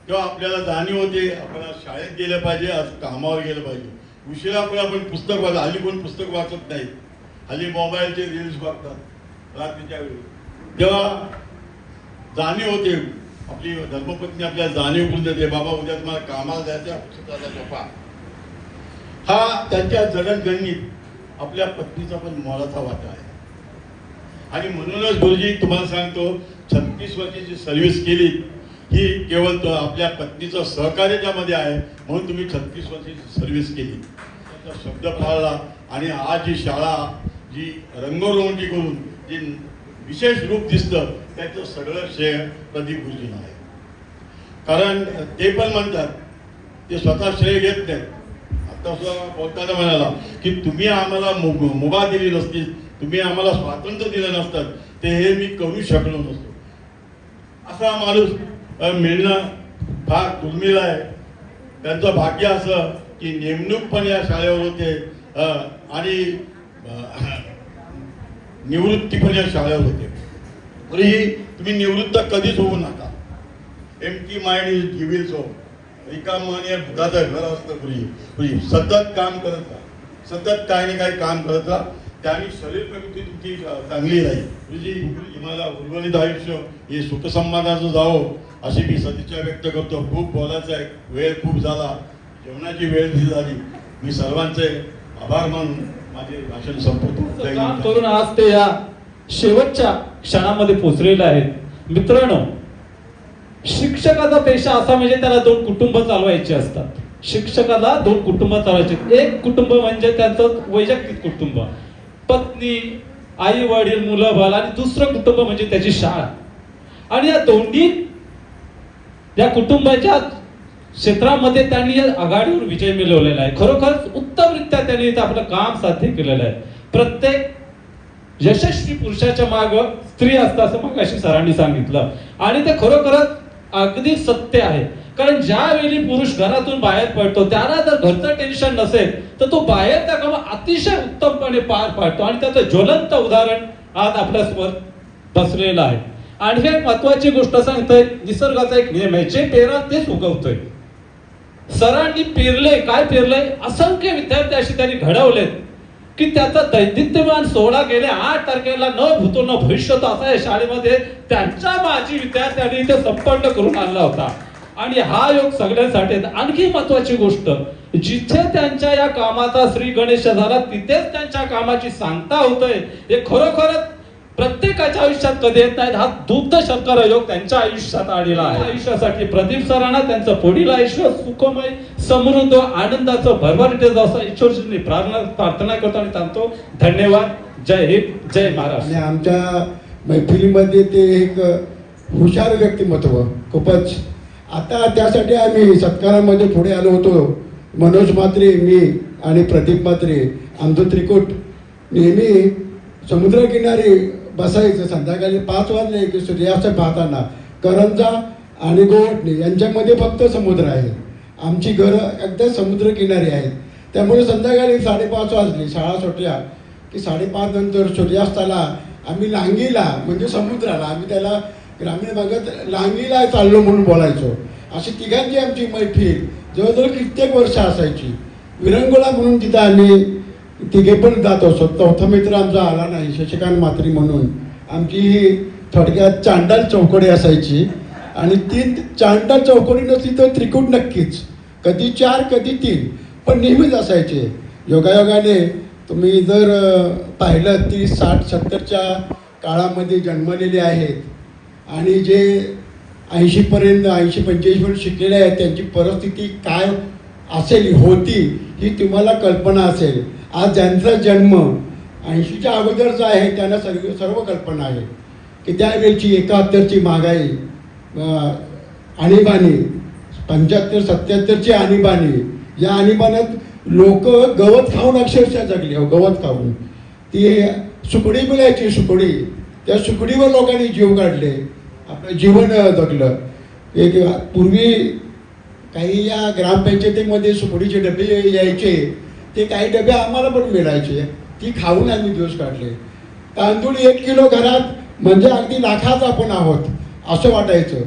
तेव्हा आपल्याला जाणीव होते आपल्याला शाळेत गेलं पाहिजे, आज कामावर गेलं पाहिजे. उशिरा पण आपण पुस्तक वाचत, हल्ली कोण पुस्तक वाचत नाहीत, हल्ली मोबाईलचे रील्स बघतात रात्रीच्या वेळी. तेव्हा जाणीव होते, आपली धर्मपत्नी आपल्याला जाणीव करून देते, बाबा उद्या तुम्हाला कामाला जायचं, पुस्तकाला झोपा. हा त्यांच्या जडणघडणीत आपल्या पत्नीचा पण मोलाचा वाटा आहे. आणि म्हणूनच गुरुजी तुम्हाला सांगतो 36 वर्षाची सर्व्हिस केली ही केवळ आपल्या पत्नीचं सहकार्य त्यामध्ये आहे, म्हणून तुम्ही 36 वर्षाची सर्व्हिस केली, त्याचा शब्द पाळला. आणि आज जी शाळा जी रंगरोगंटी करून जी विशेष रूप दिसतं त्याचं सगळं श्रेय प्रदीप गुरुजींना आहे. कारण ते पण म्हणतात, ते स्वतः श्रेय घेत नाहीत. आता सुद्धा बोलताना म्हणाला की तुम्ही आम्हाला मुभा दिली नसती, तुम्ही आम्हाला स्वातंत्र्य दिलं नसतं, ते हे मी करू शकलो नसतो. असा माणूस मिळणं फार दुर्मिळ आहे. त्यांचं भाग्य असं की नेमणूक पण या शाळेवर होते आणि निवृत्ती पण या शाळेवर होते. तरीही तुम्ही निवृत्त कधीच होऊ नका. एम्प्टी माइंड इज गिव्हिल सो, रिकाम मन या भूताचं घर असतं. पूर्वी सतत काम करत राहा, सतत काही ना काही काम करत राहा, त्याने शरीर प्रकृती तुमची चांगली राहील. गुरुजी तुम्हाला उर्वरित आयुष्य हे सुखसंवादाचं जावो अशी मी सदिच्छा व्यक्त करतो. खूप बोलायचं आहे, वेळ खूप झाला, जेवणाची वेळ झाली. मी सर्वांचे आभार मानून माझे भाषण संपवतो. काम करून आज ते या शेवटच्या क्षणामध्ये पोहोचलेले आहेत. मित्रांनो, शिक्षकाचा पेशा असा म्हणजे त्याला 2 कुटुंब चालवायचे असतात. शिक्षकाला 2 कुटुंब चालवायचे. एक कुटुंब म्हणजे त्यांचं वैयक्तिक कुटुंब, पत्नी, आई वडील, मुलं बाळ, आणि दुसरं कुटुंब म्हणजे त्याची शाळा. आणि या दोन्ही या कुटुंबाच्या क्षेत्रामध्ये त्यांनी आघाडीवर विजय मिळवलेला आहे. खरोखरच उत्तमरित्या त्यांनी इथं आपलं काम साध्य केलेलं आहे. प्रत्येक यशस्वी पुरुषाच्या माग स्त्री असतं असं मगाशी सरांनी सांगितलं, आणि ते खरोखरच अगदी सत्य आहे. कारण ज्यावेळी पुरुष घरातून बाहेर पडतो त्याला जर घरचं टेन्शन नसेल तर तो बाहेर त्या कामात अतिशय उत्तमपणे पार पाडतो, आणि त्याचं ज्वलंत उदाहरण आज आपल्या समोर बसलेलं आहे. आणि हे महत्वाची गोष्ट सांगतोय, निसर्गाचा एक नियम आहे, जे पेराल तेच उगवतोय. सरांनी पेरले, काय पेरलंय, असंख्य विद्यार्थी अशी त्यांनी घडवलेत की त्याचा दैदिप्यमान सोहळा गेल्या 8 तारखेला न भूतो न भविष्यतो असा या शाळेमध्ये त्यांच्या माजी विद्यार्थ्यांनी इथे संपन्न करून आणला होता. आणि हा योग सगळ्यांसाठी. आणखी महत्वाची गोष्ट, जिथे त्यांच्या या कामाचा श्री गणेश झाला तिथेच त्यांच्या कामाची सांगता होतोय. हे खरोखरच प्रत्येकाच्या आयुष्यात कधी येत नाहीत. हा दुग्ध शर्करा योग त्यांच्या आयुष्यात आलेला आहे. आयुष्यासाठी प्रदीप सरांना त्यांचं पुढील आयुष्य सुखमय, समृद्ध, आनंदाचं भरभराटीचं असं ईश्वरजींनी प्रार्थना करतो आणि सांगतो धन्यवाद. जय हिंद, जय महाराष्ट्र. आणि आमच्या मैफिलीमध्ये ते एक हुशार व्यक्तिमत्व खूपच. आता त्यासाठी आम्ही सत्कारामध्ये पुढे आलो होतो. मनोज म्हात्रे, मी आणि प्रदीप म्हात्रे, आमचं त्रिकूट नेहमी समुद्रकिनारी बसायचं. संध्याकाळी 5 वाजले की सूर्यास्त पाहताना करंजा आणि गोवटणे यांच्यामध्ये फक्त समुद्र आहे. आमची घरं अगदी समुद्रकिनारी आहेत. त्यामुळे संध्याकाळी 5:30 वाजली, शाळा सुटल्या की 5:30 नंतर सूर्यास्ताला आम्ही लांगीला म्हणजे समुद्राला, आम्ही त्याला ग्रामीण भागात लांगीला चाललो म्हणून बोलायचो. अशी तिघांची आमची मैफिल जवळजवळ कित्येक वर्ष असायची. विरंगुळा म्हणून तिथं आम्ही तिघे पण जात असतो. चौथा मित्र आमचा आला नाही, शशिकांत म्हात्रे म्हणून. आमची ही थोडक्यात चांडाल चौकडी असायची. आणि 3 चांडाल चौकडी नसली तर त्रिकूट नक्कीच, कधी 4 कधी 3, पण नेहमीच असायचे. योगायोगाने तुम्ही जर पाहिलं 30, 60, 70च्या काळामध्ये जन्मलेले आहेत आणि जे 80पर्यंत 80-85पर्यंत शिकलेले आहेत त्यांची परिस्थिती काय असेल होती ही तुम्हाला कल्पना असेल. आज ज्यांचा जन्म 80च्या अगोदरचा आहे त्यांना सर्व कल्पना आहे की त्यावेळची 71ची महागाई, आणीबाणी, 75-77ची आणीबाणी, या आणीबाण्यात लोक गवत खाऊन अक्षरशः जगले हो, गवत खाऊन. ती सुकडी मिळायची, सुकडी, त्या सुकडीवर लोकांनी जीव काढले, आपलं जीवन जगलं. एक पूर्वी काही या ग्रामपंचायतीमध्ये सुकडीचे डबे यायचे, ते काही डबे आम्हाला पण मिळायचे, ती खाऊन आम्ही दिवस काढले. तांदूळ 1 किलो घरात म्हणजे अगदी लाखाच आपण आहोत असं वाटायचं.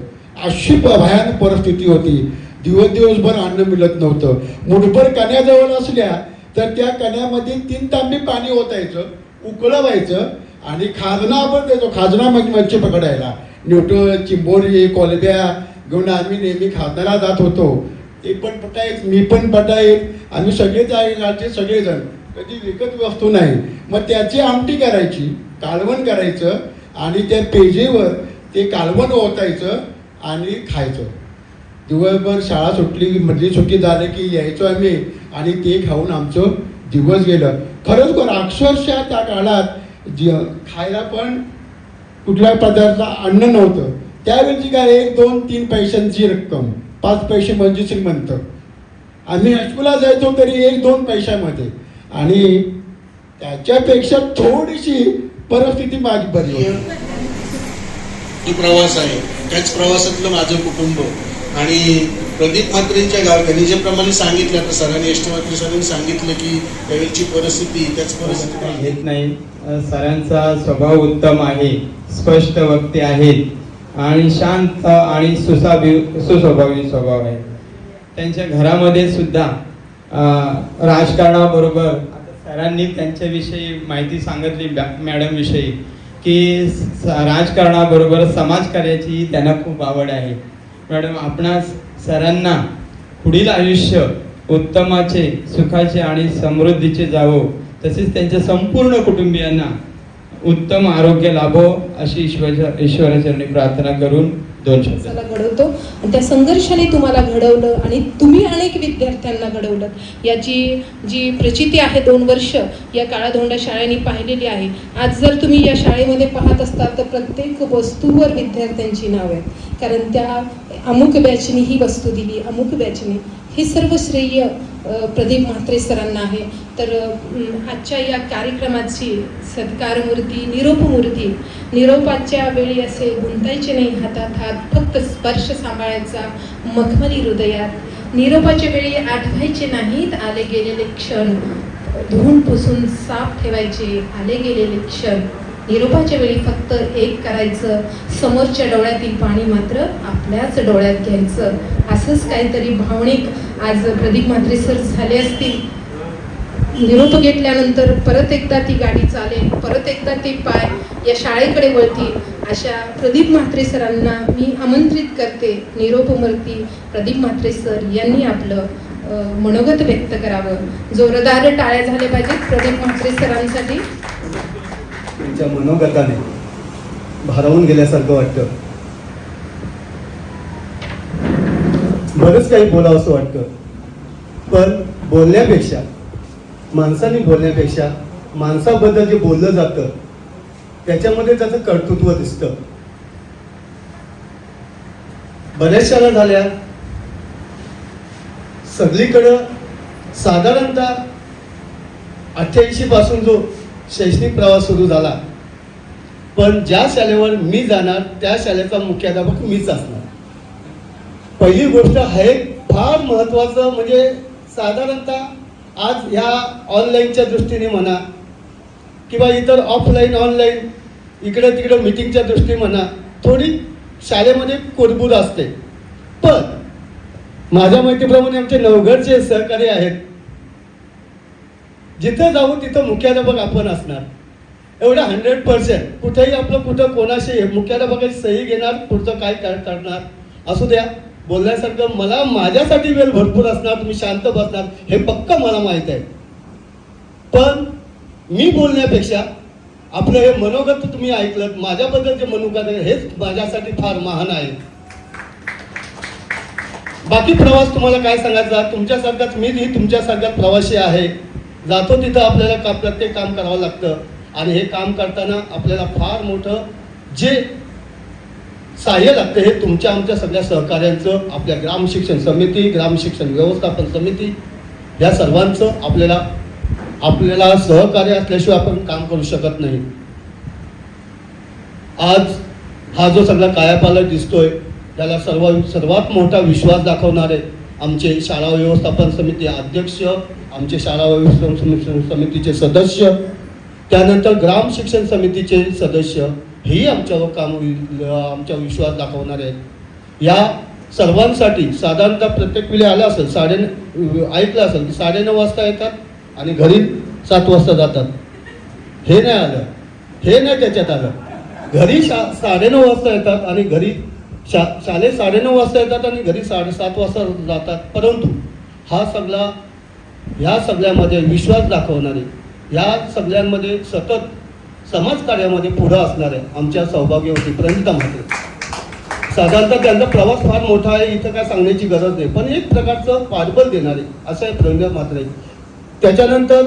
अशी भयानक परिस्थिती होती. दिवसभर अन्न मिळत नव्हतं. मुठभर कण्याजवळ असल्या तर त्या कण्यामध्ये 3 तांबे पाणी ओतायचं, उकळवायचं आणि खाजना आपण द्यायचो. खाजना म्हणजे मच्छी पकडायला न्यूटन, चिंबोरी, कोलब्या घेऊन आम्ही नेहमी खाजनाला जात होतो. ते पण पटायत, मी पण पटायत, आम्ही सगळेच आहे सगळेजण, कधी विकत वस्तू नाही. मग त्याची आमटी करायची, कालवण करायचं आणि त्या पेजेवर ते कालवण ओतायचं आणि खायचं. दिवसभर शाळा सुटली, मधली सुट्टी झाली की यायचो आम्ही आणि ते खाऊन आमचं दिवस गेलं. खरंच अक्षरशः त्या काळात खायला पण कुठल्या पदार्थ अन्न नव्हतं. त्यावेळी काय 1, 2, 3 पैशांची रक्कम, 5 पैसे म्हणजे श्रीमंत. आम्ही हायस्कूलला जायचो तरी 1, 2 पैशामध्ये, आणि त्याच्यापेक्षा थोडीशी परिस्थिती माझी बरी होती. जो प्रवास आहे त्याच प्रवासातलं माझं कुटुंब आणि प्रदीप म्हात्रेंच्या गाव, त्यांनी ज्याप्रमाणे सांगितलं, आता सरांनी एस टी म्हात्रे सरांनी सांगितलं की त्यावेळची परिस्थिती त्याच परिस्थिती घेत नाही. सरांचा स्वभाव उत्तम आहे, स्पष्ट वक्ते आहेत आणि शांत आणि सुस्वभावी स्वभाव आहे. त्यांच्या घरामध्ये सुद्धा राजकारणाबरोबर, सरांनी त्यांच्याविषयी माहिती सांगितली मॅडम विषयी की राजकारणाबरोबर समाजकार्याची त्यांना खूप आवड आहे. मॅडम, आपणास सरांना पुढील आयुष्य उत्तमाचे, सुखाचे आणि समृद्धीचे जावो, तसेच त्यांच्या संपूर्ण कुटुंबियांना उत्तम आरोग्य लाभो अशी ईश्वराचरणी प्रार्थना करून 2 शब्द घडवतो. आणि त्या संघर्षाने तुम्हाला घडवलं आणि तुम्ही अनेक विद्यार्थ्यांना घडवलं, याची जी प्रचिती आहे 2 वर्ष या काळाधोंडा शाळेने पाहिलेली आहे. आज जर तुम्ही या शाळेमध्ये पाहत असताल तर प्रत्येक वस्तूवर विद्यार्थ्यांची नाव आहेत, कारण त्या अमुक बॅचने ही वस्तू दिली, अमुक बॅचने. हे सर्व श्रेय प्रदीप म्हात्रे सरांना आहे. तर आजच्या या कार्यक्रमाची सत्कार मूर्ती, निरोप मूर्ती, निरोपाच्या वेळी असे गुंतायचे नाही हातात हात, फक्त स्पर्श सांभाळायचा मखमली हृदयात. निरोपाच्या वेळी आठवायचे नाहीत आले गेलेले क्षण, धुवून पुसून साफ ठेवायचे आले गेलेले क्षण. निरोपाच्या वेळी फक्त एक करायचं, समोरच्या डोळ्यातील पाणी मात्र आपल्याच डोळ्यात घ्यायचं. असंच काहीतरी भावनिक आज प्रदीप म्हात्रे सर झाले असतील. निरोप घेतल्यानंतर परत एकदा ती गाडी चालेल, परत एकदा ते पाय या शाळेकडे वळतील, अशा प्रदीप म्हात्रे सरांना मी आमंत्रित करते. निरोप मूर्ती प्रदीप म्हात्रे सर यांनी आपलं मनोगत व्यक्त करावं. जोरदार टाळ्या झाल्या पाहिजेत प्रदीप म्हात्रे सरांसाठी. त्यांच्या मनोगताने भारावून गेल्यासारखं वाटतं. बरंच काही बोलावं असं वाटतं, पण बोलण्यापेक्षा, माणसाने बोलण्यापेक्षा माणसाबद्दल जे बोललं जातं त्याच्यामध्ये त्याचं कर्तृत्व दिसतं. बऱ्याच शाळा झाल्या, सगळीकडं साधारणतः 88 पासून जो शैक्षणिक प्रवास सुरू झाला, पण ज्या शाळेवर मी जाणार त्या शाळेचा मुख्याध्यापक मीच असणार. पहिली गोष्ट आहे फार महत्त्वाचं म्हणजे साधारणतः आज ह्या ऑनलाईनच्या दृष्टीने म्हणा किंवा इतर ऑफलाईन ऑनलाईन इकडं तिकडं मीटिंगच्या दृष्टीने म्हणा, थोडी शाळेमध्ये कुरबुर असते. पण माझ्या माहितीप्रमाणे आमचे नवघरचे सहकारी आहेत, जिथं जाऊ तिथं मुख्याध्यापक आपण असणार. एवढं 100% कुठेही आपलं कुठं कोणाशी मुख्याध्यापकाची सही घेणार, पुढचं काय करणार असू द्या, बोलण्यासारखं मला माझ्यासाठी वेळ भरपूर असणार, तुम्ही शांत बसणार हे पक्का मला माहीत आहे. पण मी बोलण्यापेक्षा आपलं हे मनोगत तुम्ही ऐकलं, माझ्याबद्दल जे मनोगत आहे हेच माझ्यासाठी फार महान आहे. बाकी प्रवास तुम्हाला काय सांगायचा, तुमच्यासारखाच मीही तुमच्यासारखाच प्रवासी आहे. जातो तिथं आपल्याला प्रत्येक काम करावं लागतं आणि हे काम करताना आपल्याला फार मोठं जे सहाय्य लागतं हे तुमच्या आमच्या सगळ्या सहकार्यांचं, आपल्या ग्राम शिक्षण समिती, ग्राम शिक्षण व्यवस्थापन समिती या सर्वांचं आपल्याला सहकार्य असल्याशिवाय आपण काम करू शकत नाही. आज हा जो सगळा कायापालट दिसतोय त्याला सर्वात मोठा विश्वास दाखवणारे आमचे शाळा व्यवस्थापन समिती अध्यक्ष, आमचे शाळा व्यवस्थापन समितीचे सदस्य, त्यानंतर ग्राम शिक्षण समितीचे सदस्य हेही आमच्यावर आमच्या विश्वास दाखवणारे आहेत. या सर्वांसाठी साधारणतः प्रत्येक वेळी आलं असेल ऐकलं असेल की 9:30 वाजता येतात आणि घरी 7 वाजता जातात. हे नाही आलं, हे नाही त्याच्यात आलं. घरी 9:30 वाजता येतात आणि घरी शाळेत 9:30 वाजता येतात आणि घरी 7:30 वाजता जातात. परंतु ह्या सगळ्यामध्ये विश्वास दाखवणारे, या सगळ्यांमध्ये सतत समाजकार्यामध्ये पुढं असणारे आमच्या सौभाग्यवती प्रणिता म्हात्रे. साधारणतः त्यांचा प्रवास फार मोठा आहे, इथं काय सांगण्याची गरज नाही, पण एक प्रकारचं पाठबळ देणारे असं आहे प्रणिता म्हात्रे. त्याच्यानंतर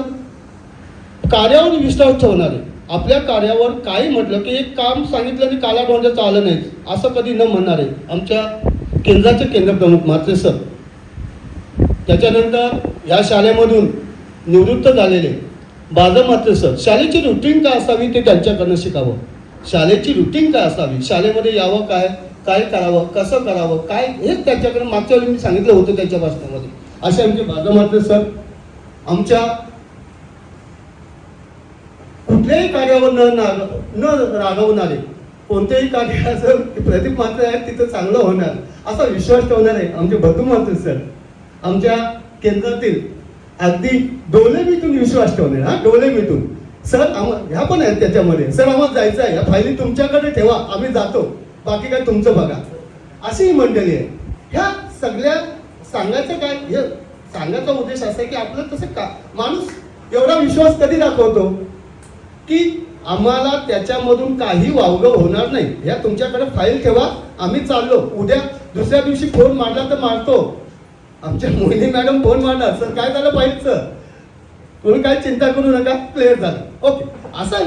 कार्यावर विश्वास ठेवणारे, आपल्या कार्यावर काही म्हटलं की एक काम सांगितलं की कालाडोंजाचं आलं नाही असं कधी न म्हणणारे आमच्या केंद्राचे केंद्रप्रमुख म्हात्रे सर. त्याच्यानंतर या शाळेमधून निवृत्त झालेले बाजा म्हात्रे सर. शाळेची रुटीन काय असावी ते त्यांच्याकडनं शिकावं. शाळेची रुटीन काय असावी, शाळेमध्ये यावं काय करावं, कसं करावं, काय हेच त्यांच्याकडे मागच्या वेळी मी सांगितलं होतं त्यांच्या भाषणामध्ये. असे आमचे बाजा म्हात्रे सर आमच्या कुठल्याही कार्यावर न रागवणारे, कोणत्याही कार्याचं प्रदीप म्हात्रे आहेत तिथं चांगलं होणार असा विश्वास ठेवणारे आमचे भद्रू म्हात्रे सर. आमच्या केंद्रातील अगदी डोलेमीतून विश्वास ठेवणे, डोलेमीतून सर ह्या पण आहेत त्याच्यामध्ये. सर आम्हाला जायचं आहे, ह्या फायली तुमच्याकडे ठेवा, आम्ही जातो, बाकी काय तुमचं बघा, अशी ही मंडळी आहे. ह्या सगळ्या सांगायचं काय, हे सांगायचा उद्देश असा आहे की आपलं तसं का माणूस एवढा विश्वास कधी दाखवतो की आम्हाला त्याच्यामधून काही वावगं होणार नाही, ह्या तुमच्याकडे फाईल ठेवा, आम्ही चाललो. उद्या दुसऱ्या दिवशी फोन मारला तर मारतो. आमच्या मोहिनी मॅडम फोन मारणार, सर काय झालं फाईलचं, तुम्ही काय चिंता करू नका, क्लिअर झालं, ओके. असा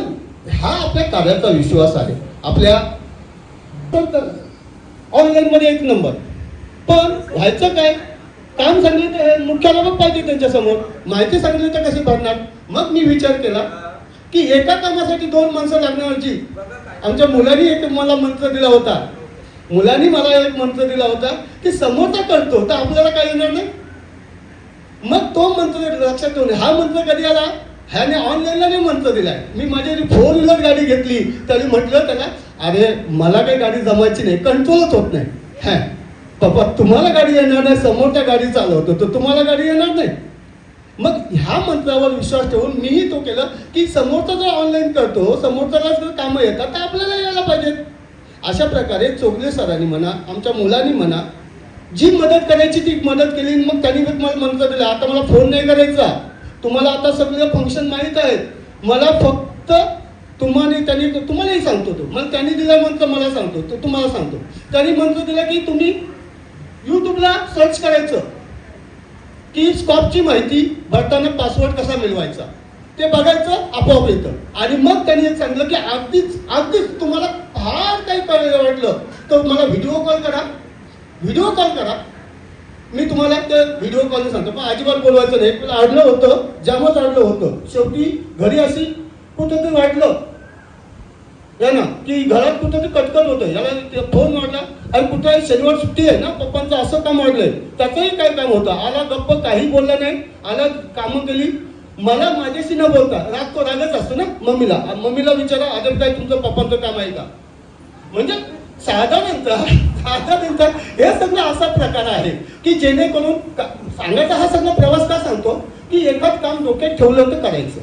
हा आपल्या कार्याचा विश्वास आहे. आपल्या ऑनलाईन मध्ये 1 नंबर, पण व्हायचं काय, काम सांगितलं तर मुख्याध्यापक पाहिजे त्यांच्यासमोर, माहिती सांगितली तर कशी भरणार. मग मी विचार केला की एका कामासाठी 2 माणसं लागण्याची आमच्या मुलांनी मला मंत्र दिला होता. मुलांनी मला एक मंत्र दिला होता की समोरचा करतो तर आपल्याला काय येणार नाही. मग तो मंत्र लक्षात ठेवणे. हा मंत्र कधी आला, ह्याने ऑनलाईनला नाही मंत्र दिलाय. मी माझी 4 व्हीलर गाडी घेतली तरी म्हटलं त्याला, अरे मला काही गाडी जमायची नाही, कंट्रोलच होत नाही. हा पप्पा तुम्हाला गाडी येणार नाही, समोरच्या गाडी चालवतो तर तुम्हाला गाडी येणार नाही. मग ह्या मंत्रावर विश्वास ठेवून मीही तो केलं की समोरचा जर ऑनलाईन करतो, समोरच्याला जर कामं येतात तर आपल्याला यायला पाहिजेत. अशा प्रकारे चोगले सरांनी म्हणा, आमच्या मुलांनी म्हणा, जी मदत करायची ती मदत केली. मग त्यांनी मला मंत्र दिला, आता मला फोन नाही करायचा, तुम्हाला आता सगळे फंक्शन माहीत आहेत, मला फक्त तुम्हालाही सांगतो तो. मग त्यांनी दिला मंत्र मला सांगतो, तो तुम्हाला सांगतो. त्यांनी मंत्र दिला की तुम्ही यूट्यूबला सर्च करायचं की स्कॉपची माहिती भरताना पासवर्ड कसा मिळवायचा, ते बघायचं, आपोआप येतं. आणि मग त्यांनी एक सांगितलं की अगदीच तुम्हाला फार काही करायला वाटलं तर मला व्हिडिओ कॉल करा, मी तुम्हाला ते व्हिडिओ कॉलने सांगतो. पण अजिबात बोलवायचं नाही. अडलं होतं, जामच अडलं होतं. शेवटी घरी अशी कुठंतरी वाटलं ना की घरात कुठंतरी कटकट होतं, याला फोन मारला आणि कुठे शनिवार सुट्टी आहे ना, पप्पांचं असं काम वाढलंय, त्याचंही काय काम होतं. आला गप्प, काही बोलला नाही, आला कामं केली. मला माझ्याशी न बोलता रागच असतो ना मम्मीला विचारा, अजून काय तुमचं पप्पांचं काम आहे का. म्हणजे साधारणतः हे सगळं असा प्रकार आहे की जेणेकरून सांगायचा हा सगळा प्रवास का सांगतो की एखाद काम डोक्यात ठेवलं तर करायचं.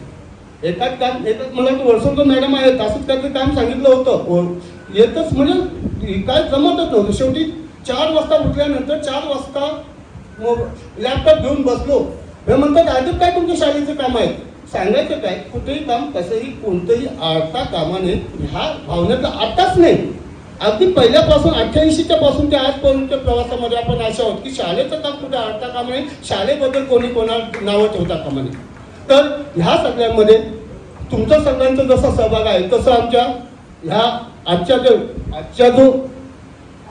एखाद मला वर्षोत्तर मॅडम आहेत, असंच काहीतरी काम सांगितलं होतं, येतच म्हणजे काय जमतच नव्हतं. शेवटी 4 वाजता उठल्यानंतर 4 वाजता लॅपटॉप घेऊन बसलो. हे म्हणतात अजून काय तुमच्या शाळेचं काम आहे. सांगायचं काय, कुठेही काम कसंही कोणतंही अडता कामा नये, ह्या भावनेचा आताच नाही. अगदी पहिल्यापासून 88च्या पासून ते आजपर्यंतच्या प्रवासामध्ये आपण अशा आहोत की शाळेचं काम कुठे अडता कामा नये, शाळेबद्दल कोणा नावं ठेवता कामा नये. तर ह्या सगळ्यांमध्ये तुमचा सगळ्यांचा जसा सहभाग आहे तसं आमच्या ह्या आजच्या जो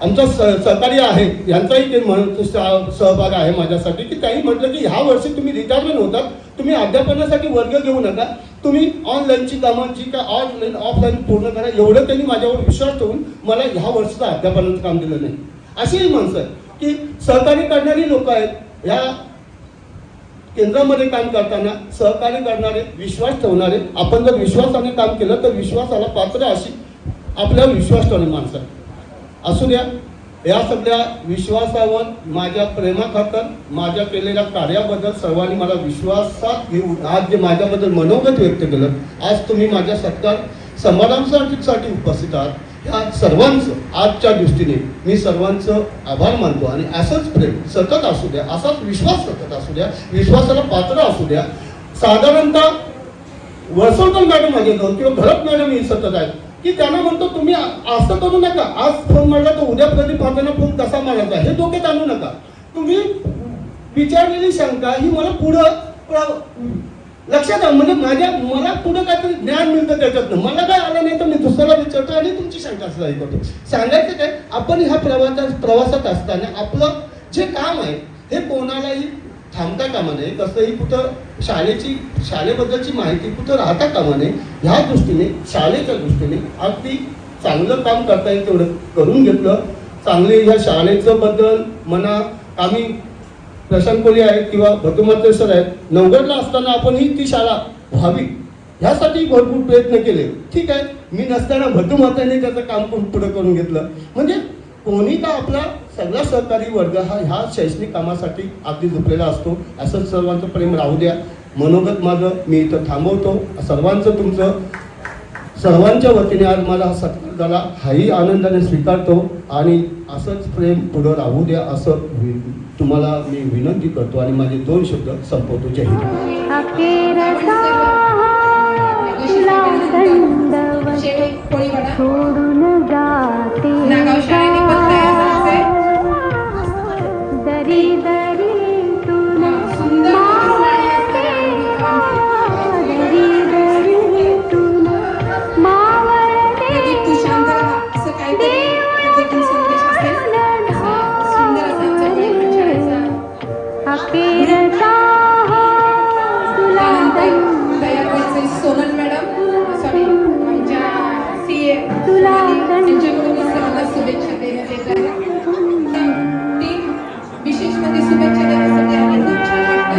आमचा सहकारी आहे यांचाही ते सहभाग आहे माझ्यासाठी, की त्यांनी म्हटलं की ह्या वर्षी तुम्ही रिटायरमेंट होतात, तुम्ही अध्यापनासाठी वर्ग घेऊ नका, तुम्ही ऑनलाईनची कामं जी का ऑनलाईन ऑफलाईन पूर्ण करा. एवढं त्यांनी माझ्यावर विश्वास ठेवून मला ह्या वर्षीचं अध्यापनाचं काम दिलं नाही. अशीही माणसं आहेत की सहकार्य करणारी लोक आहेत. ह्या केंद्रामध्ये काम करताना सहकार्य करणारे, विश्वास ठेवणारे, आपण जर विश्वासाने काम केलं तर विश्वासाला पात्र अशी आपल्यावर विश्वास ठेवणारी माणसं असू द्या. या सगळ्या विश्वासावर, माझ्या प्रेमाखातर, माझ्या केलेल्या कार्याबद्दल सर्वांनी मला विश्वासात घेऊन आज जे माझ्याबद्दल मनोगत व्यक्त केलं, आज तुम्ही माझ्या सत्कार समारंभासाठी उपस्थित आहात, ह्या सर्वांचं आजच्या दृष्टीने मी सर्वांचं आभार मानतो. आणि असंच प्रेम सतत असू द्या, असाच विश्वास सतत असू द्या, विश्वासाला पात्र असू द्या. साधारणतः वर्सोळकर मॅडम माझे जाऊन किंवा भरत मॅडम ही सतत आहेत की त्यांना म्हणतो तुम्ही असं करू नका, आज फोन मारला तर उद्या प्रदीप फातांना फोन कसा मारायचा हे डोक्यात आणू नका. तुम्ही विचारलेली शंका ही मला पुढं लक्षात आलं, म्हणजे मला पुढं काहीतरी ज्ञान मिळतं त्याच्यातनं. मला काय आलं नाही तर मी दुसऱ्याला विचारतो आणि तुमची शंका सुद्धा करतो. सांगायचं काय, आपण ह्या प्रवासात असताना आपलं जे काम आहे हे कोणालाही थांबता कामा नये, कसंही कुठं शाळेबद्दलची माहिती कुठं राहता कामा नये. ह्या दृष्टीने शाळेच्या दृष्टीने अगदी चांगलं काम करता येईल तेवढं करून घेतलं. चांगले ह्या शाळेचं बद्दल म्हणा, आम्ही प्रशांत कोळी आहेत किंवा भद्रमाते सर आहेत, नवगडला असताना आपण ही ती शाळा व्हावी ह्यासाठी भरपूर प्रयत्न केले. ठीक आहे, मी नसताना भद्रमातेने त्याचं काम पुढं करून घेतलं. म्हणजे कोणी का आपला सगळा सहकारी वर्ग हा ह्या शैक्षणिक कामासाठी अगदी झुकलेला असतो. असंच सर्वांचं प्रेम राहू द्या. मनोगत माझं मी इथं थांबवतो. तुमचं सर्वांच्या वतीने आज मला हा सत्कार झाला, हाही आनंदाने स्वीकारतो आणि असंच प्रेम पुढं राहू द्या असं तुम्हाला मी विनंती करतो आणि माझे 2 शब्द संपवतो. जय हिंद. नागाव शाळेने पण तयार झाले. प्रदीप तू शांत राहा असं काहीतरी त्याच्यातून संदेश असेल. सुंदर असा आमच्या शाळेचा तयार व्हायचे सोनल मॅडम, सॉरी आमच्या CA त्यांच्याकडून सर्वांना शुभेच्छा देण्यात येत आहेत. टीम विशेष मध्ये शुभेच्छा देण्यासाठी आम्ही खूप छान वाटतं.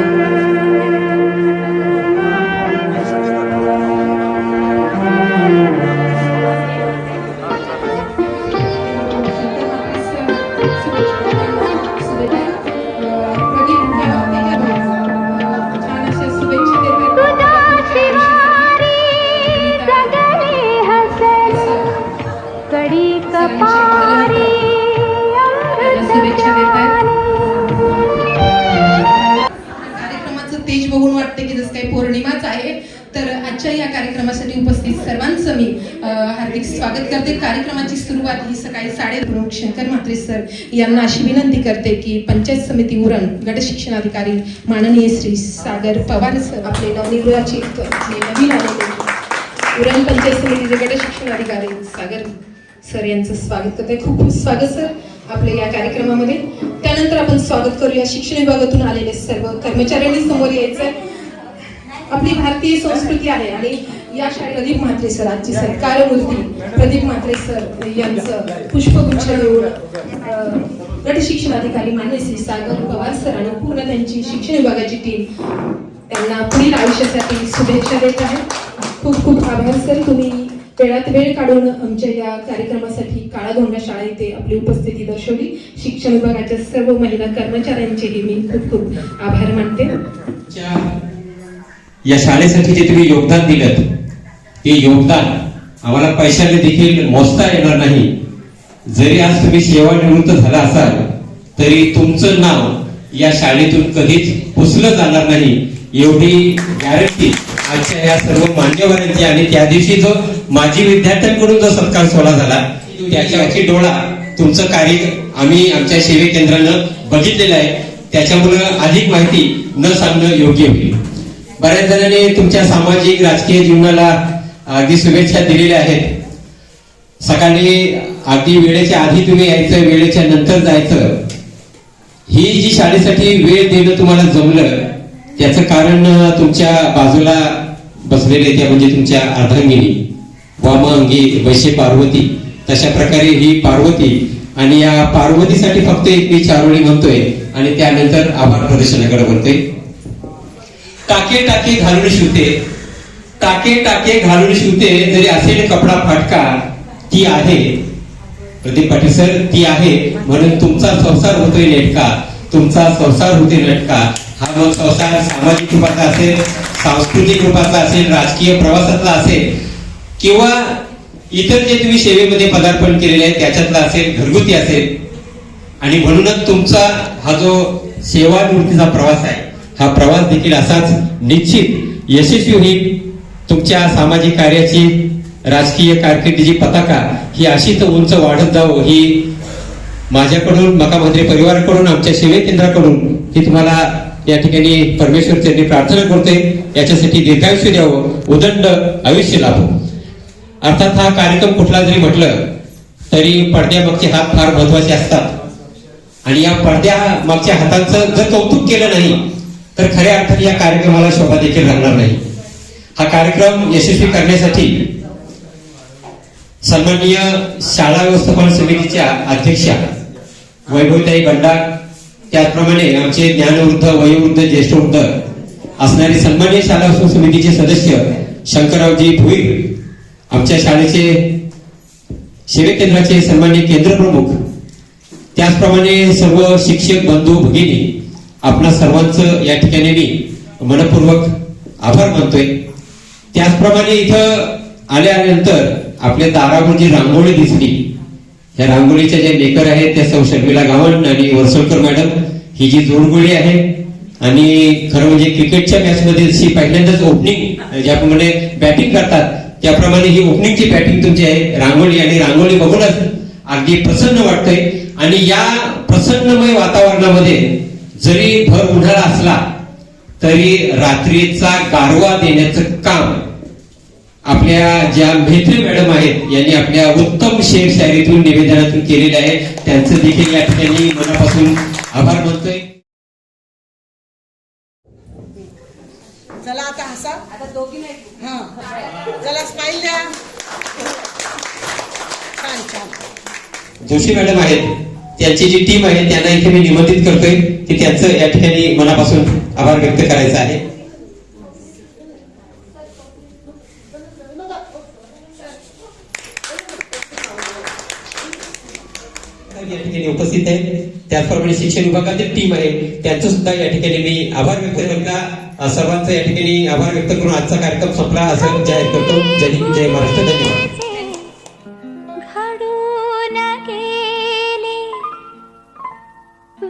कार्यक्रमाचं तेज बघून वाटतं की जसं काही पौर्णिमाच आहे. तर आजच्या या कार्यक्रमासाठी उपस्थित सर्वांचं मी हार्दिक स्वागत करते. कार्यक्रमाची सुरुवात ही सकाळी 7:30 शंकर म्हात्रे सर यांना अशी विनंती करते की पंचायत समिती उरण गट शिक्षणाधिकारी माननीय श्री सागर पवार सर, आपले नवनिर्वाचित नवीन आलेले उरण पंचायत समितीचे गट शिक्षणाधिकारी सागर सर यांचं स्वागत करते. खूप खूप स्वागत सर आपल्या या कार्यक्रमामध्ये. त्यानंतर आपण स्वागत करूया शिक्षण विभागातून आलेले सर्व कर्मचाऱ्यांनी समोर यायचं. आपली भारतीय संस्कृती आहे आणि या शाळेत प्रदीप म्हात्रे सर आजची सत्कारमूर्ती प्रदीप म्हात्रे सर यांचं पुष्पगुच्छ देऊन गट शिक्षणाधिकारी मान्य श्री सागर पवार सर आणि पूर्ण त्यांची शिक्षण विभागाची टीम त्यांना पुढील आयुष्यासाठी शुभेच्छा देत आहे. खूप खूप आभार सर, तुम्ही वेळात वेळ काढून आमच्या या कार्यक्रमासाठी काळाधोंडा शाळा इथे आपली उपस्थिती दर्शवली. शिक्षण विभागाच्या सर्व महिला कर्मचाऱ्यांचेही मी खूप खूप आभार मानते. या शाळेसाठी जे तुम्ही योगदान दिलं ते योगदान आम्हाला पैशाने देखील मोजता येणार नाही. जरी आज तुम्ही सेवानिवृत्त झाला असाल तरी तुमचं नाव या शाळेतून कधीच पुसलं जाणार नाही एवढी गॅरंटी आजच्या या सर्व मान्यवरांची. आणि त्या दिवशी जो माजी विद्यार्थ्यांकडून जो सत्कार सोहळा झाला त्याच्यावरची डोळा तुमचं कार्य आम्ही आमच्या सेवे केंद्रानं बघितलेलं आहे. त्याच्यामुळे अधिक माहिती न सांगणं योग्य होईल. बऱ्याच जणांनी तुमच्या सामाजिक राजकीय जीवनाला अगदी शुभेच्छा दिलेल्या आहेत. सकाळी अगदी वेळेच्या आधी तुम्ही यायचं, वेळेच्या नंतर जायचं, ही जी शाळेसाठी वेळ देणं तुम्हाला जमलं त्याचं कारण तुमच्या बाजूला बसलेले त्या म्हणजे तुमच्या अर्धांगिनी वामांगी वैश्य पार्वती, तशा प्रकारे ही पार्वती, आणि या पार्वतीसाठी फक्त एक मी चारोळी म्हणतोय आणि त्यानंतर आभार प्रदर्शनाकडे म्हणतोय. टाके टाके घालून शिवते, टाके टाके घालून शिवते, जरी असेल कपडा फाटका ती आहे. प्रदीप पाटील सर, ती आहे म्हणून तुमचा संसार होतोय नेटका, तुमचा संसार होतोय नेटका. हा मग संसार सामाजिक रूपाचा असेल, सांस्कृतिक रूपाचा असेल, राजकीय प्रवासातला असेल, किंवा इतर जे तुम्ही सेवेमध्ये पदार्पण केलेले आहे त्याच्यातला असेल, घरगुती असेल. आणि म्हणूनच तुमचा हा जो सेवानिवृत्तीचा प्रवास आहे, हा प्रवास देखील असाच निश्चित यशस्वी होईल. तुमच्या सामाजिक कार्याची, राजकीय कारकिर्दीची पताका ही अशीच उंच वाढत जावं, ही माझ्याकडून, मका म्हात्रे परिवाराकडून, आमच्या सेवा केंद्राकडून ही तुम्हाला या ठिकाणी परमेश्वर चरणी प्रार्थना करतोय. याच्यासाठी दीर्घायुष्य द्यावं, उदंड आयुष्य लाभो. अर्थात हा कार्यक्रम कुठला जरी म्हटलं तरी पडद्यामागचे हात फार महत्वाचे असतात, आणि या पडद्या मागच्या हातांचं जर कौतुक केलं नाही तर खऱ्या अर्थाने या कार्यक्रमाला शोभा देखील राहणार नाही. हा कार्यक्रम यशस्वी करण्यासाठी सन्माननीय शाळा व्यवस्थापन समितीच्या अध्यक्षा वैभवताई गंडा, त्याचप्रमाणे आमचे ज्ञानवृद्ध, वयोवृद्ध, ज्येष्ठवृद्ध असणारे सन्माननीय शाळा व्यवस्थापन समितीचे सदस्य शंकररावजी भुईर, आमच्या शाळेचे सेवा केंद्राचे सन्माननीय केंद्र प्रमुख, त्याचप्रमाणे सर्व शिक्षक बंधू भगिनी, आपणा सर्वांचं या ठिकाणी मी मनपूर्वक आभार मानतोय. त्याचप्रमाणे इथं आल्यानंतर आपल्या दारावर जी रांगोळी दिसली, या रांगोळीच्या ज्या लेकर आहेत त्या सौ शर्मिला गावण आणि वर्सोलकर मॅडम, ही जी जोडगोळी आहे, आणि खरं म्हणजे क्रिकेटच्या मॅच मध्ये जशी पहिल्यांदाच ओपनिंग ज्याप्रमाणे बॅटिंग करतात त्याप्रमाणे ही ओपनिंगची बॅटिंग तुमची आहे रांगोळी, आणि रांगोळी बघूनच अगदी प्रसन्न वाटतंय. आणि या प्रसन्नमय वातावरणामध्ये जरी भर उन्हाळा असला तरी रात्रीचा गारवा देण्याचं काम आपल्या ज्या म्हेत्रे मॅडम आहेत यांनी आपल्या उत्तम शेर शायरीतून, निवेदनातून केलेले आहे. त्यांचं देखील या ठिकाणी मनापासून आभार मानतोय. चला आता हसा, आता दोघी नाही, हा चला स्माइल द्या. छान छान. जोशी मॅडम आहेत, त्यांची जी टीम आहे त्यांना इथे मी निमंत्रित करतोय की त्यांचं या ठिकाणी मनापासून आभार व्यक्त करायचं आहे. या ठिकाणी उपस्थित आहे, त्याचप्रमाणे शिक्षण विभागातील टीम आहे, त्यांचं सुद्धा या ठिकाणी मी आभार व्यक्त करता सर्वांचा या ठिकाणी आभार व्यक्त करून आजचा कार्यक्रम संपला असं जाहीर करतो. जय हिंद, जय महाराष्ट्र, धन्यवाद.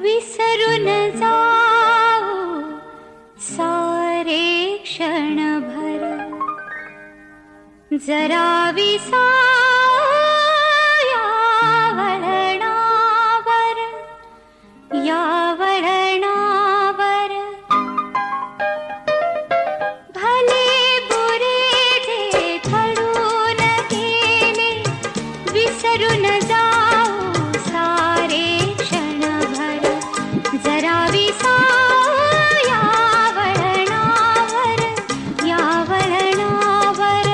विसरून जाऊ सारे क्षणभर, जरा या वळणावर, या वळणावर भले बुरे जे घडून गेले, विसरून जाऊ सारे क्षणभर, जरा या वळणावर, या वळणावर.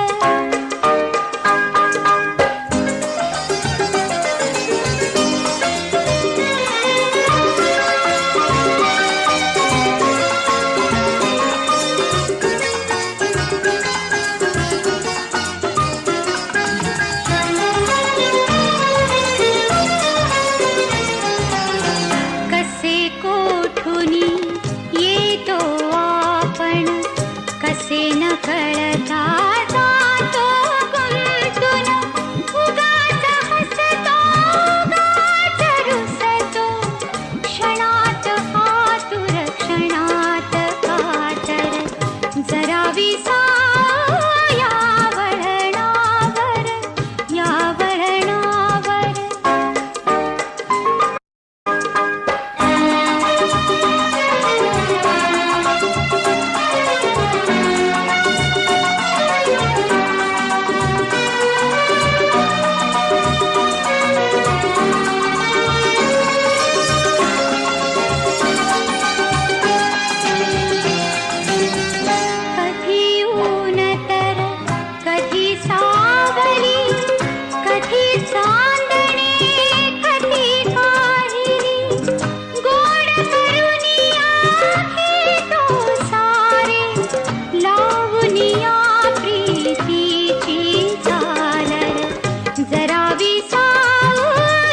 करावी साऊ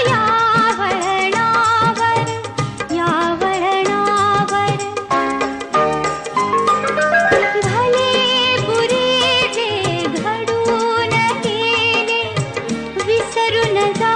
या वळणावर, या वळणावर. भले बुरे जे घडून गेले विसरून जा